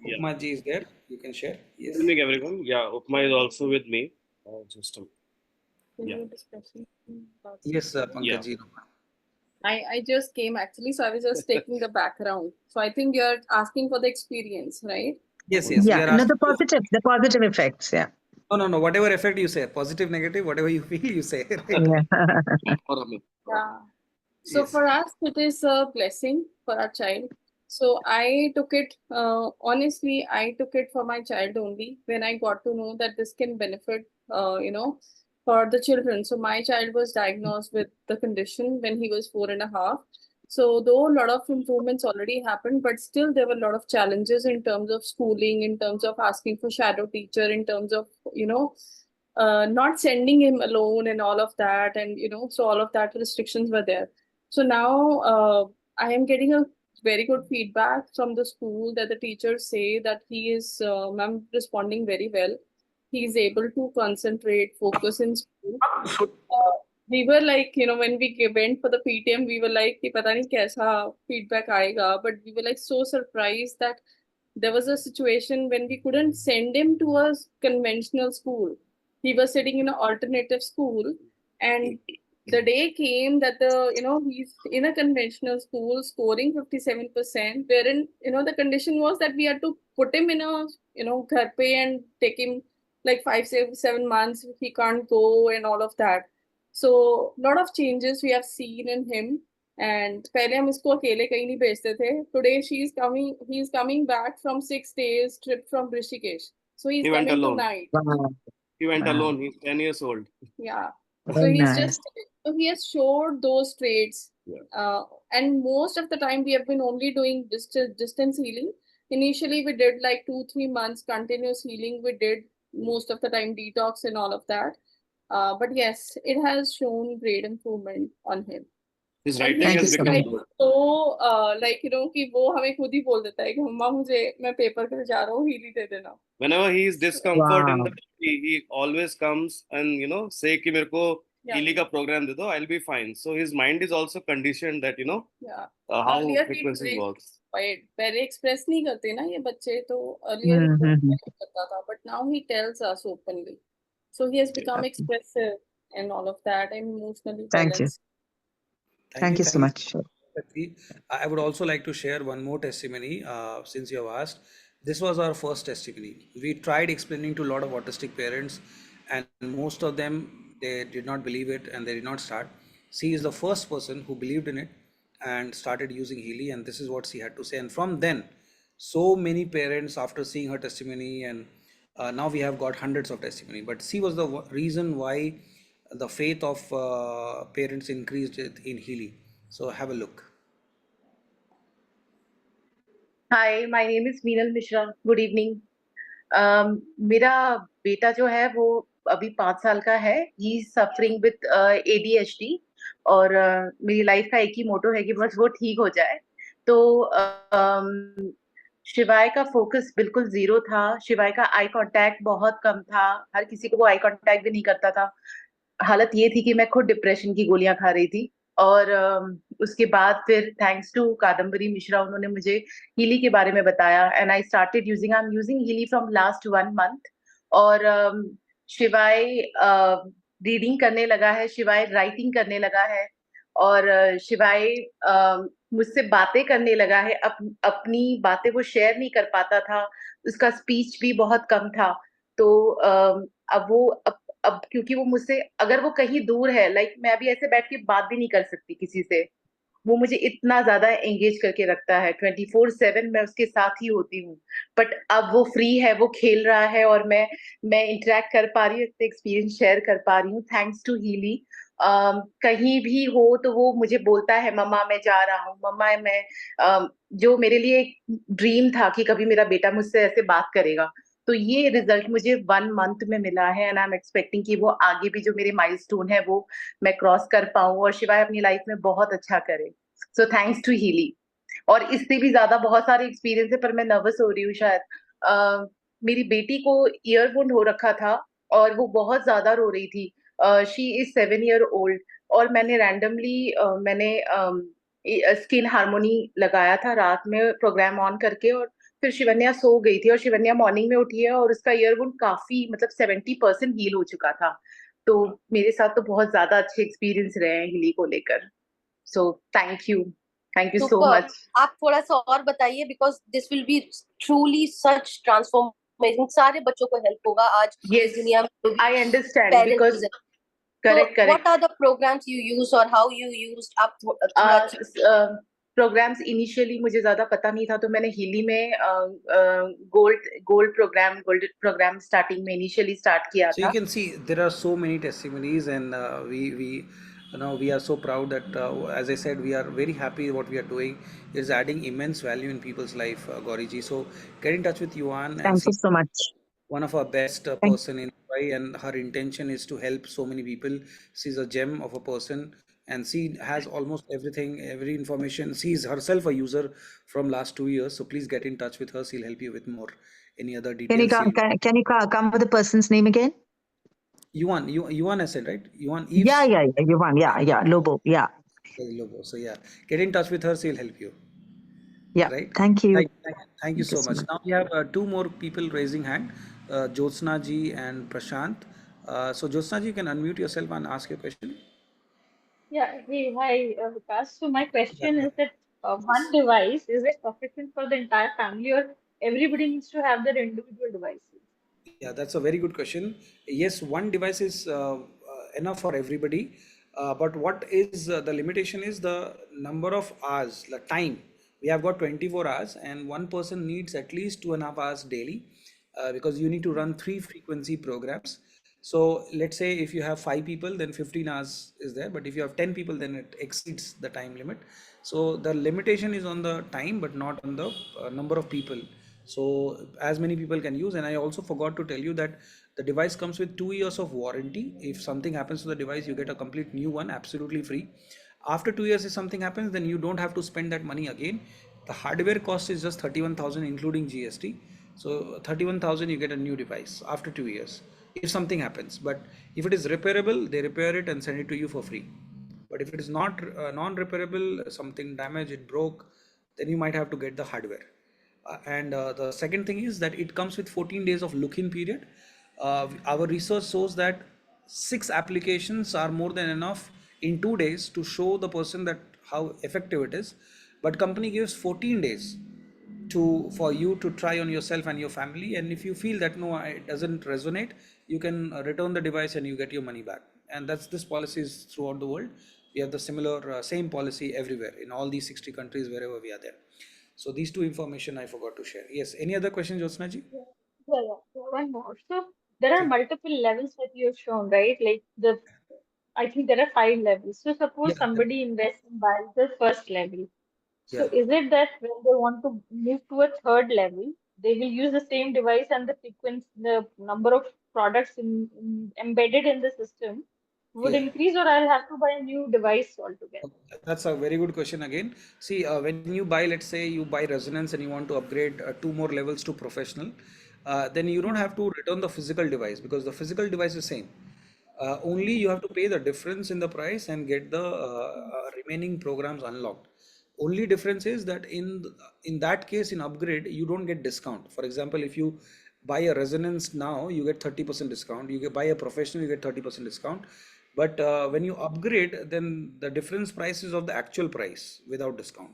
Yeah. Upma ji is there. You can share. Yes. Good evening, everyone. Yeah, Upma is also with me. Yeah. Yes, Yeah. Pankaj ji. I just came actually, so I was just taking the background. So I think you're asking for the experience, right? Yes, yes. We Yeah, are no, asking. the positive effects. Yeah. No. Whatever effect you say, positive, negative, whatever you feel, you say. Right? Yeah. Yeah. So Yes. for us, it is a blessing for our child. So I took it, honestly, I took it for my child only when I got to know that this can benefit, for the children. So my child was diagnosed with the condition when he was 4.5. So though a lot of improvements already happened, but still there were a lot of challenges in terms of schooling, in terms of asking for shadow teacher, in terms of, not sending him alone and all of that. And, so all of that restrictions were there. So now I am getting a very good feedback from the school that the teachers say that he is ma'am, responding very well. He is able to concentrate, focus in school. We were like, when we went for the PTM, we were like, कि पता नहीं कैसा feedback आएगा. But we were like so surprised that there was a situation when we couldn't send him to a conventional school. He was sitting in an alternative school, and the day came that he's in a conventional school scoring 57%, wherein the condition was that we had to put him in a ghar pe and take him like 5 7 months. He can't go and all of that. So lot of changes we have seen in him. And पहले हम इसको अकेले कहीं नहीं भेजते थे. Today he's coming back from 6 days trip from Rishikesh. So he's He went coming alone. tonight. Wow. He went Wow. alone. He's 10 years old. Yeah. So Very he's nice. so he has showed those traits. Yeah. And most of the time we have been only doing distance healing. Initially we did like 2-3 months continuous healing. We did most of the time detox and all of that. But yes, it has shown great improvement on him. His And writing Thank you has so become much. good. so कि वो हमें खुद ही बोल देता है कि मम्मा मैं paper के लिए जा रहा हूँ हीली दे देना. Whenever he is discomfort in Wow. the he always comes and say कि मेरे को Yeah. Healy का program दे दो, I'll be fine. So his mind is also conditioned that Yeah. how Earlier frequency he works. पहले express नहीं करते ना ये बच्चे, तो earlier he Mm-hmm. करता था, but now he tells us openly. So he has become expressive and all of that, and emotionally Thank you. balanced. Thank you so much. I would also like to share one more testimony since you have asked. This was our first testimony. We tried explaining to a lot of autistic parents, and most of them, they did not believe it and they did not start. She is the first person who believed in it and started using Healy, and this is what she had to say. And from then, so many parents, after seeing her testimony, and now we have got hundreds of testimony, but she was the reason why the faith of parents increased in Healy. So have a look. Hi, my name is Meenal Mishra. Good evening. मेरा बेटा जो है वो अभी 5 साल का है. He is suffering with ADHD और मेरी लाइफ का एक ही मोटो है कि बस वो ठीक हो जाए. तो शिवाय का फोकस बिल्कुल जीरो था. शिवाय का आई कांटेक्ट बहुत कम था. हर किसी को वो आई कांटेक्ट भी नहीं करता था. हालत ये थी कि मैं खुद डिप्रेशन की गोलियां खा रही थी. और उसके बाद फिर थैंक्स टू कादम्बरी मिश्रा, उन्होंने मुझे हीली के बारे में बताया and I started using I am using Healy from last 1 month. और शिवाय रीडिंग करने लगा है, शिवाय राइटिंग करने लगा है. और शिवाय मुझसे बातें करने लगा है, अपनी बातें वो शेयर नहीं कर पाता था, उसका स्पीच भी बहुत कम था। तो अब वो अब क्योंकि वो मुझसे, अगर वो कहीं दूर है, लाइक मैं अभी ऐसे बैठ के बात भी नहीं कर सकती किसी से, वो मुझे इतना ज्यादा एंगेज करके रखता है, 24/7 मैं उसके साथ ही होती हूँ। बट अब वो फ्री है, वो खेल रहा है, और मैं इंटरेक्ट कर पा रही हूँ, एक्सपीरियंस शेयर कर पा रही हूँ, थैंक्स टू हीली। कहीं भी हो तो वो मुझे बोलता है, मम्मा मैं जा रहा हूँ, मम्मा मैं जो मेरे लिए एक ड्रीम था कि कभी मेरा बेटा मुझसे ऐसे बात करेगा, तो ये रिजल्ट मुझे 1 मंथ में मिला है, एंड आई एम एक्सपेक्टिंग कि वो आगे भी जो मेरे माइलस्टोन है वो मैं क्रॉस कर पाऊं, और शिवाय अपनी लाइफ में बहुत अच्छा करे। सो थैंक्स टू हीली। और इससे भी ज्यादा बहुत सारे एक्सपीरियंस है, पर मैं नर्वस हो रही हूँ शायद। मेरी बेटी को ईयर वुंड हो रखा था, और वो बहुत ज्यादा रो रही थी। शी इज 7 year old, और मैंने रैंडमली मैंने स्किन हार्मोनी लगाया था रात में प्रोग्राम ऑन करके, और फिर शिवन्या सो गई थी, और शिवन्या मॉर्निंग में उठी है, और उसका ईयर वुंड काफी, मतलब 70% हील हो चुका था। तो मेरे साथ तो बहुत ज्यादा अच्छे एक्सपीरियंस रहे हैं हिली को लेकर। So thank you so super. Much. आप थोड़ा सा और बताइए, because this will be truly such transformation, सारे बच्चों को हेल्प होगा आज इस दुनिया में। I understand, because parents, so correct what correct are the programs you use or how you used? आप थोड़ा प्रोग्राम्स इनिशियली मुझे ज्यादा पता नहीं था, तो मैंने हिली में गोल्ड प्रोग्राम स्टार्टिंग में इनिशियली स्टार्ट किया So you था। can see there are so many testimonies, and we you know we are so proud that as I said, we are very happy what we are doing is adding immense value in people's life, Gauri ji. So get in touch with Yuan and Thank you see so much. one of our best Thank, person in Dubai, and her intention is to help so many people. She's a gem of a person, and she has almost everything, every information. She is herself a user from last 2 years. So please get in touch with her. She'll help you with more. Any other can you details? come, can you come with the person's name again? Yuan I said, right? Yuan Yeah, Eves. yeah, yeah. Yuvan. Yeah, Lobo. Yeah, Logo. So yeah, get in touch with her. She'll help you. yeah. Right? Thank you. Thank you Thank you so so much. much. Now we have two more people raising hand, Jyotsna ji and Prashant. So Jyotsna ji, you can unmute yourself and ask your question. Yeah, hey, hi, Vikas. So my Yeah. question is that one device, is it sufficient for the entire family, or everybody needs to have their individual devices? Yeah, that's a very good question. Yes, one device is enough for everybody. But what is the limitation is the number of hours, the time. We have got 24 hours, and one person needs at least 2.5 hours daily, because you need to run 3 frequency programs. So let's say if you have 5 people, then 15 hours is there. But if you have 10 people, then it exceeds the time limit. So the limitation is on the time, but not on the number of people. So as many people can use. And I also forgot to tell you that the device comes with 2 years of warranty. If something happens to the device, you get a complete new one absolutely free. After 2 years, if something happens, then you don't have to spend that money again. The hardware cost is just 31,000 including GST. So 31,000 you get a new device after 2 years if something happens. But if it is repairable, they repair it and send it to you for free. But if it is not non-repairable, something damaged, it broke, then you might have to get the hardware. And the second thing is that it comes with 14 days of look-in period. Our research shows that 6 applications are more than enough in 2 days to show the person that how effective it is. But company gives 14 days to for you to try on yourself and your family. And if you feel that no, it doesn't resonate, you can return the device and you get your money back. And that's this policy is throughout the world. We have the similar same policy everywhere in all these 60 countries wherever we are there. So these two information I forgot to share. Yes, any other question, Jyotsna ji? Yeah, yeah. One more. So there are multiple levels that you have shown, right? Like I think there are 5 levels. So Yeah, suppose somebody invests in buys the first level. So yeah. is it that when they want to move to a third level, they will use the same device and the number of products embedded in the system would Yeah. increase, or I'll have to buy a new device altogether? That's a very good question again. See, when you buy, let's say you buy resonance and you want to upgrade 2 more levels to professional, then you don't have to return the physical device because the physical device is same. Only you have to pay the difference in the price and get the remaining programs unlocked. Only difference is that in that case in upgrade you don't get discount. For example, if you buy a resonance now, you get 30% discount. Buy a professional, you get 30% discount. But when you upgrade, then the difference price is of the actual price without discount.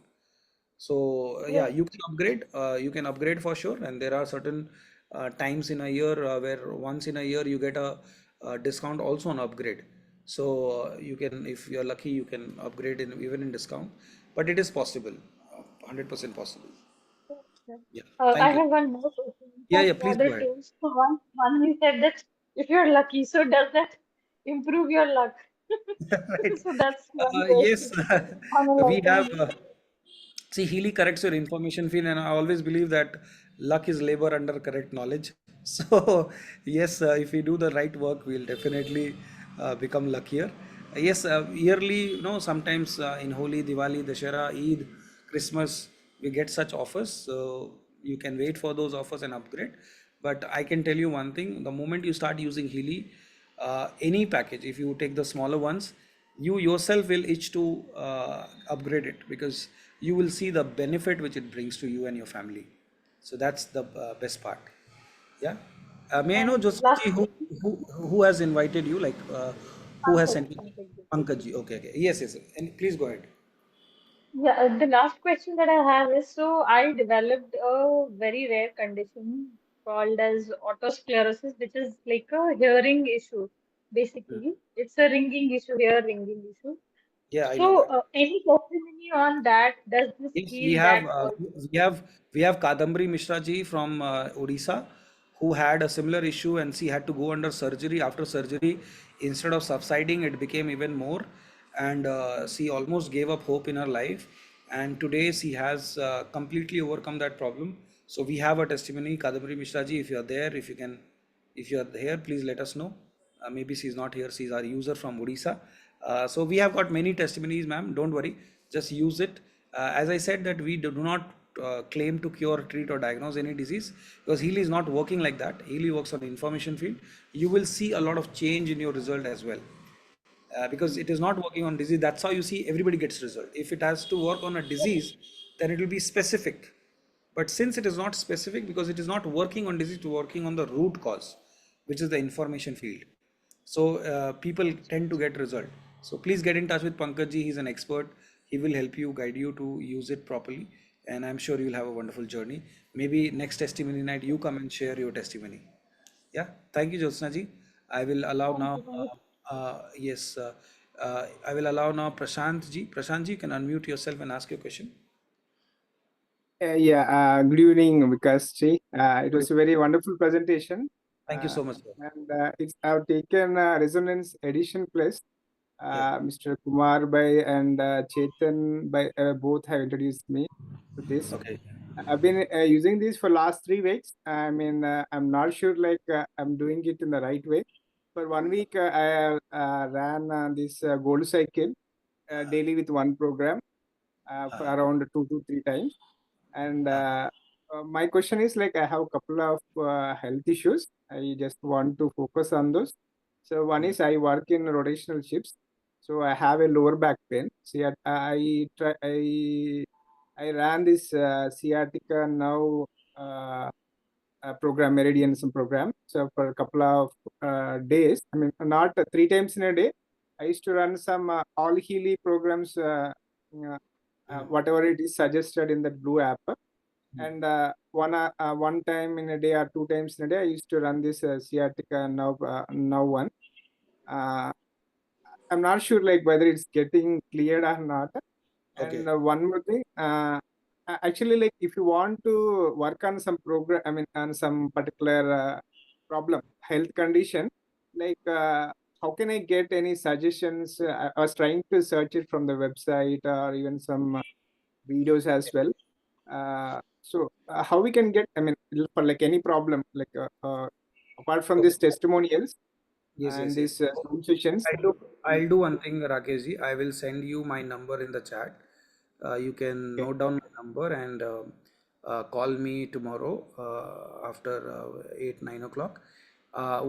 So yeah, Yes. you can upgrade. You can upgrade for sure, and there are certain times in a year where once in a year you get a discount also on upgrade. So you can, if you're lucky, you can upgrade in even in discount. But it is possible, 100% possible. Yeah, I thank you. have one more question. Yeah, For yeah, please go other ahead. tools, so one you said that if you're lucky, so does that improve your luck? Right. So that's one Yes, question on a we lighter have. note. See, Healy corrects your information field, and I always believe that luck is labor under correct knowledge. So, yes, if we do the right work, we'll definitely become luckier. Yes, yearly, sometimes in Holi, Diwali, Dashera, Eid, Christmas, we get such offers. So, you can wait for those offers and upgrade. But I can tell you one thing, the moment you start using Healy, any package, if you take the smaller ones, you yourself will itch to upgrade it because you will see the benefit which it brings to you and your family. So that's the best part. Yeah. May I know, And last Josji, question, who has invited you? Like, who has Pankaj, sent you? Pankaj. Pankaj ji. Okay, okay. Yes, yes. And please go ahead. Yeah, the last question that I have is, so I developed a very rare condition called as otosclerosis, which is like a hearing issue. Mm. Basically, it's a ringing issue, hear ringing issue. Yeah, I know So, that. any testimony on that? Does this Yes, we heal have that also? Kadambari Mishra ji from Odisha, who had a similar issue and she had to go under surgery. After surgery, instead of subsiding, it became even more, and she almost gave up hope in her life. And today she has completely overcome that problem. So we have a testimony, Kadambari Mishra ji. If you are there, if you are here, please let us know. Maybe she's not here. She's our user from Odisha. So we have got many testimonies, ma'am. Don't worry. Just use it. As I said, that we do not claim to cure, treat, or diagnose any disease because Healy is not working like that. Healy works on the information field. You will see a lot of change in your result as well. Because it is not working on disease. That's how you see everybody gets result. If it has to work on a disease, then it will be specific. But since it is not specific, because it is not working on disease, it's working on the root cause, which is the information field. So people tend to get result. So please get in touch with Pankaj ji. He's an expert. He will help you, guide you to use it properly, and I'm sure you'll have a wonderful journey. Maybe next testimony night you come and share your testimony. Yeah, thank you, Jyotsna ji. I will allow Thank now. you. Thank you. Yes, I will allow now Prashant ji. Prashant ji, you can unmute yourself and ask your question. Yeah, good evening, Vikas ji. It Good was a evening. very wonderful presentation. Thank you so much, sir. And I've taken Resonance Edition Plus. Yeah. Mr. Kumar Bhai and Chetan Bhai both have introduced me to this. Okay. I've been using this for last 3 weeks. I mean, I'm not sure like I'm doing it in the right way. For 1 week, I ran this gold cycle daily with one program for around 2 to 3 times. And my question is like I have a couple of health issues. I just want to focus on those. So one is I work in rotational shifts. So I have a lower back pain. See, I ran this sciatica now program, Meridianism program. So for a couple of days, I mean, not 3 times in a day. I used to run some all Healy programs, whatever it is suggested in the blue app. And one time in a day or 2 times in a day, I used to run this sciatica now one. I'm not sure like whether it's getting cleared or not. Okay. And one more thing, actually, like if you want to work on some program, I mean, on some particular problem, health condition, like how can I get any suggestions? I was trying to search it from the website or even some videos as well. So how we can get, I mean, for like any problem, like apart from Okay. these testimonials Yes, and yes, yes. these Zoom sessions. I'll do one thing, Rakesh ji. I will send you my number in the chat. You can Okay. note down my number and call me tomorrow after 8, 9 o'clock.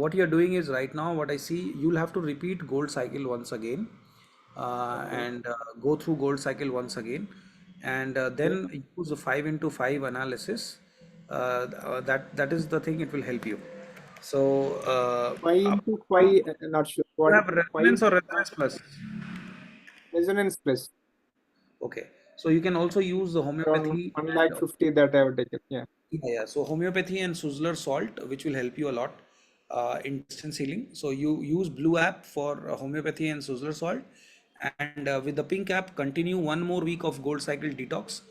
What you're doing is right now, what I see, you'll have to repeat gold cycle once again Okay. and go through gold cycle once again and Okay. then use a 5 into 5 analysis. That is the thing, it will help you. So, 5 into 5, not sure. you What have 5 resonance or into resonance plus? resonance plus Okay. So you can also use the around homeopathy 1 and lakh 50 that I have taken. Yeah. yeah. So homeopathy and Suzzler salt, which will help you a lot in distance healing. So you use blue app for homeopathy and Suzzler salt, and with the pink app, continue one more week of gold cycle detox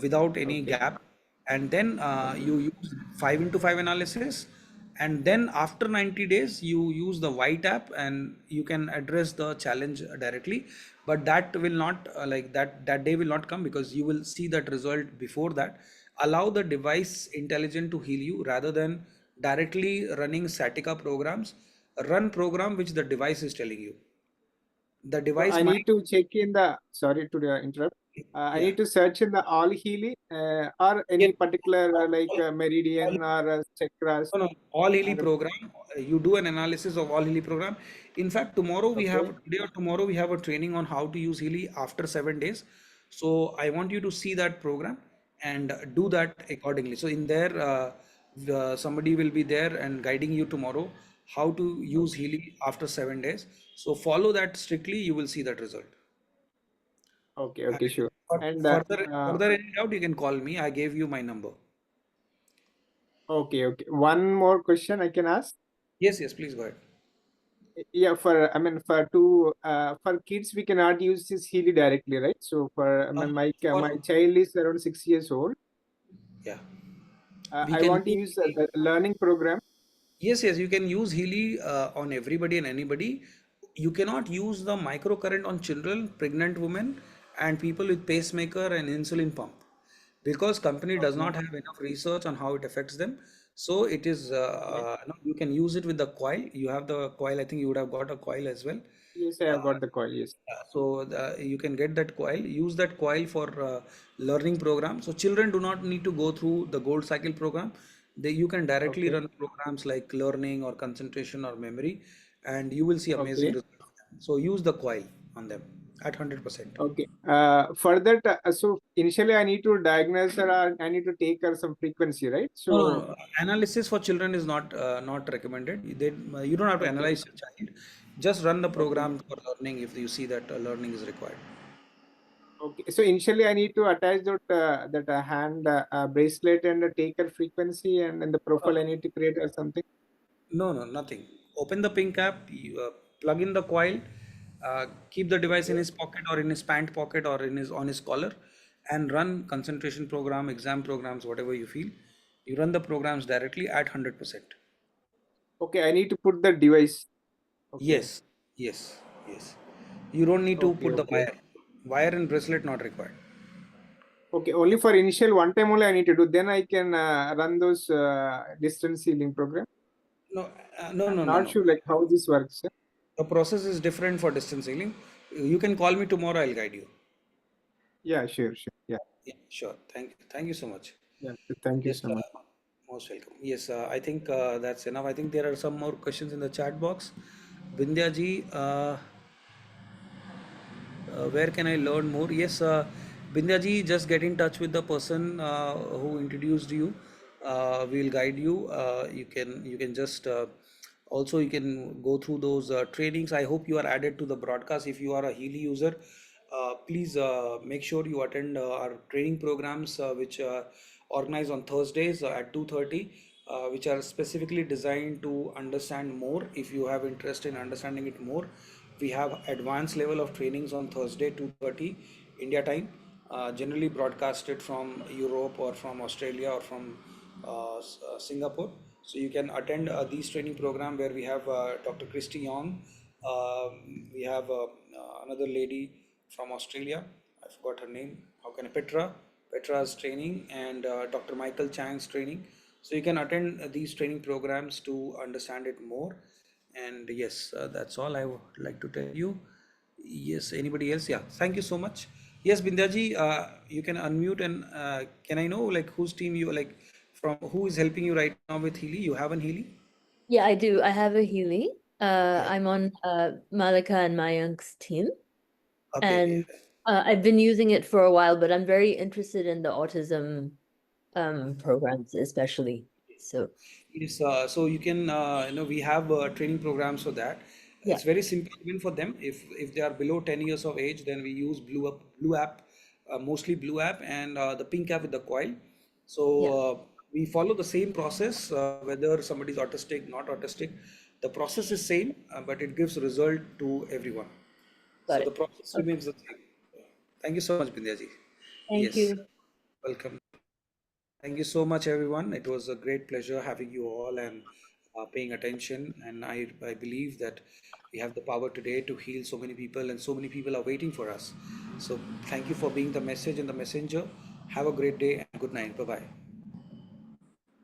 without any Okay. gap, and then Okay. you use 5 into 5 analysis, and then after 90 days you use the white app and you can address the challenge directly, but that will not that day will not come because you will see that result before that. Allow the device intelligent to heal you rather than directly running statica programs. Run program which the device is telling you. The So device I might, need to check in the, sorry to interrupt. I yeah. need to search in the all Healy or Yes. any particular meridian or chakras. No, no, all Healy Or, program. You do an analysis of all Healy program. In fact, tomorrow we have okay. today or tomorrow we have a training on how to use Healy after 7 days. So I want you to see that program and do that accordingly. So in there, somebody will be there and guiding you tomorrow how to use Okay. Healy after 7 days. So follow that strictly. You will see that result. Okay. And Okay. Sure. And further any doubt, you can call me. I gave you my number. okay. Okay. One more question I can ask. Yes, yes, please go ahead. Yeah, for I mean for kids we cannot use this Healy directly, right? So for I mean my child is around 6 years old. Yeah. We I can want to use the learning program. Yes, yes, you can use Healy on everybody and anybody. You cannot use the microcurrent on children, pregnant women, and people with pacemaker and insulin pump because company does Okay. not have enough research on how it affects them. So it is Okay. no, you can use it with the coil. You have the coil. I think you would have got a coil as well. Yes, I have got the call. Yes. So you can get that coil, use that coil for learning program. So children do not need to go through the gold cycle program. You can directly Okay. run programs like learning or concentration or memory, and you will see amazing Okay. results. So use the coil on them at 100%. Okay. For that, so initially I need to diagnose her or I need to take her some frequency, right? No, no, So, no. Analysis for children is not recommended. You don't have to okay. analyze your child. Just run the Okay. program for learning if you see that learning is required. Okay. So initially I need to attach that hand bracelet and take her frequency, and in the profile I need to create or something. No, no, nothing. Open the pink app, you, plug in the coil, keep the device in Okay. his pocket or in his pant pocket or in his on his collar, and run concentration program, exam programs, whatever you feel. You run the programs directly at 100%. Okay. I need to put the device. Okay. Yes, yes, yes. You don't need to Okay. put the Okay. wire. Wire and bracelet not required. Okay. Only for initial one time only I need to do. Then I can run those distance healing program. No, no, I'm no, no, not no. sure like how this works. The process is different for distance healing. You can call me tomorrow. I'll guide you. Yeah. Sure. Sure. Yeah. Yeah, sure. Thank you. Thank you so much. Yeah. Thank you Yes, so much. most welcome. Yes, I think that's enough. I think there are some more questions in the chat box. Vindhya ji, where can I learn more? Yes, Bindya ji, just get in touch with the person who introduced you. We'll guide you. You can just also you can go through those trainings. I hope you are added to the broadcast. If you are a Healy user, please make sure you attend our training programs which organized on Thursdays at 2:30. Which are specifically designed to understand more. If you have interest in understanding it more, we have advanced level of trainings on Thursday 2:30 India time, generally broadcasted from Europe or from Australia or from Singapore. So you can attend these training program where we have Dr. Christy Young, we have another lady from Australia, I forgot her name, how can I, Petra's training, and Dr. Michael Chang's training. So you can attend these training programs to understand it more. And yes, that's all I would like to tell you. Yes, anybody else? Yeah, thank you so much. Yes, Bindyaji, you can unmute, and can I know like whose team you like, from who is helping you right now with Healy? You have an Healy? Yeah, I do. I have a Healy. Yeah. I'm on Malika and Mayank's team, Okay, and I've been using it for a while, but I'm very interested in the autism programs, especially. So Yes, so you can, we have training programs for that. yeah, It's very simple even for them. If they are below 10 years of age, then we use Blue app, mostly Blue app and the Pink app with the coil. So yeah, we follow the same process, whether somebody is autistic, not autistic. The process is same, but it gives result to everyone. got So the it. process Okay. remains the same. Thank you so much, Bindyaji. Thank Yes, you. welcome. Thank you so much, everyone. It was a great pleasure having you all and paying attention. And I believe that we have the power today to heal so many people, and so many people are waiting for us. So, thank you for being the message and the messenger. Have a great day and good night. Bye bye.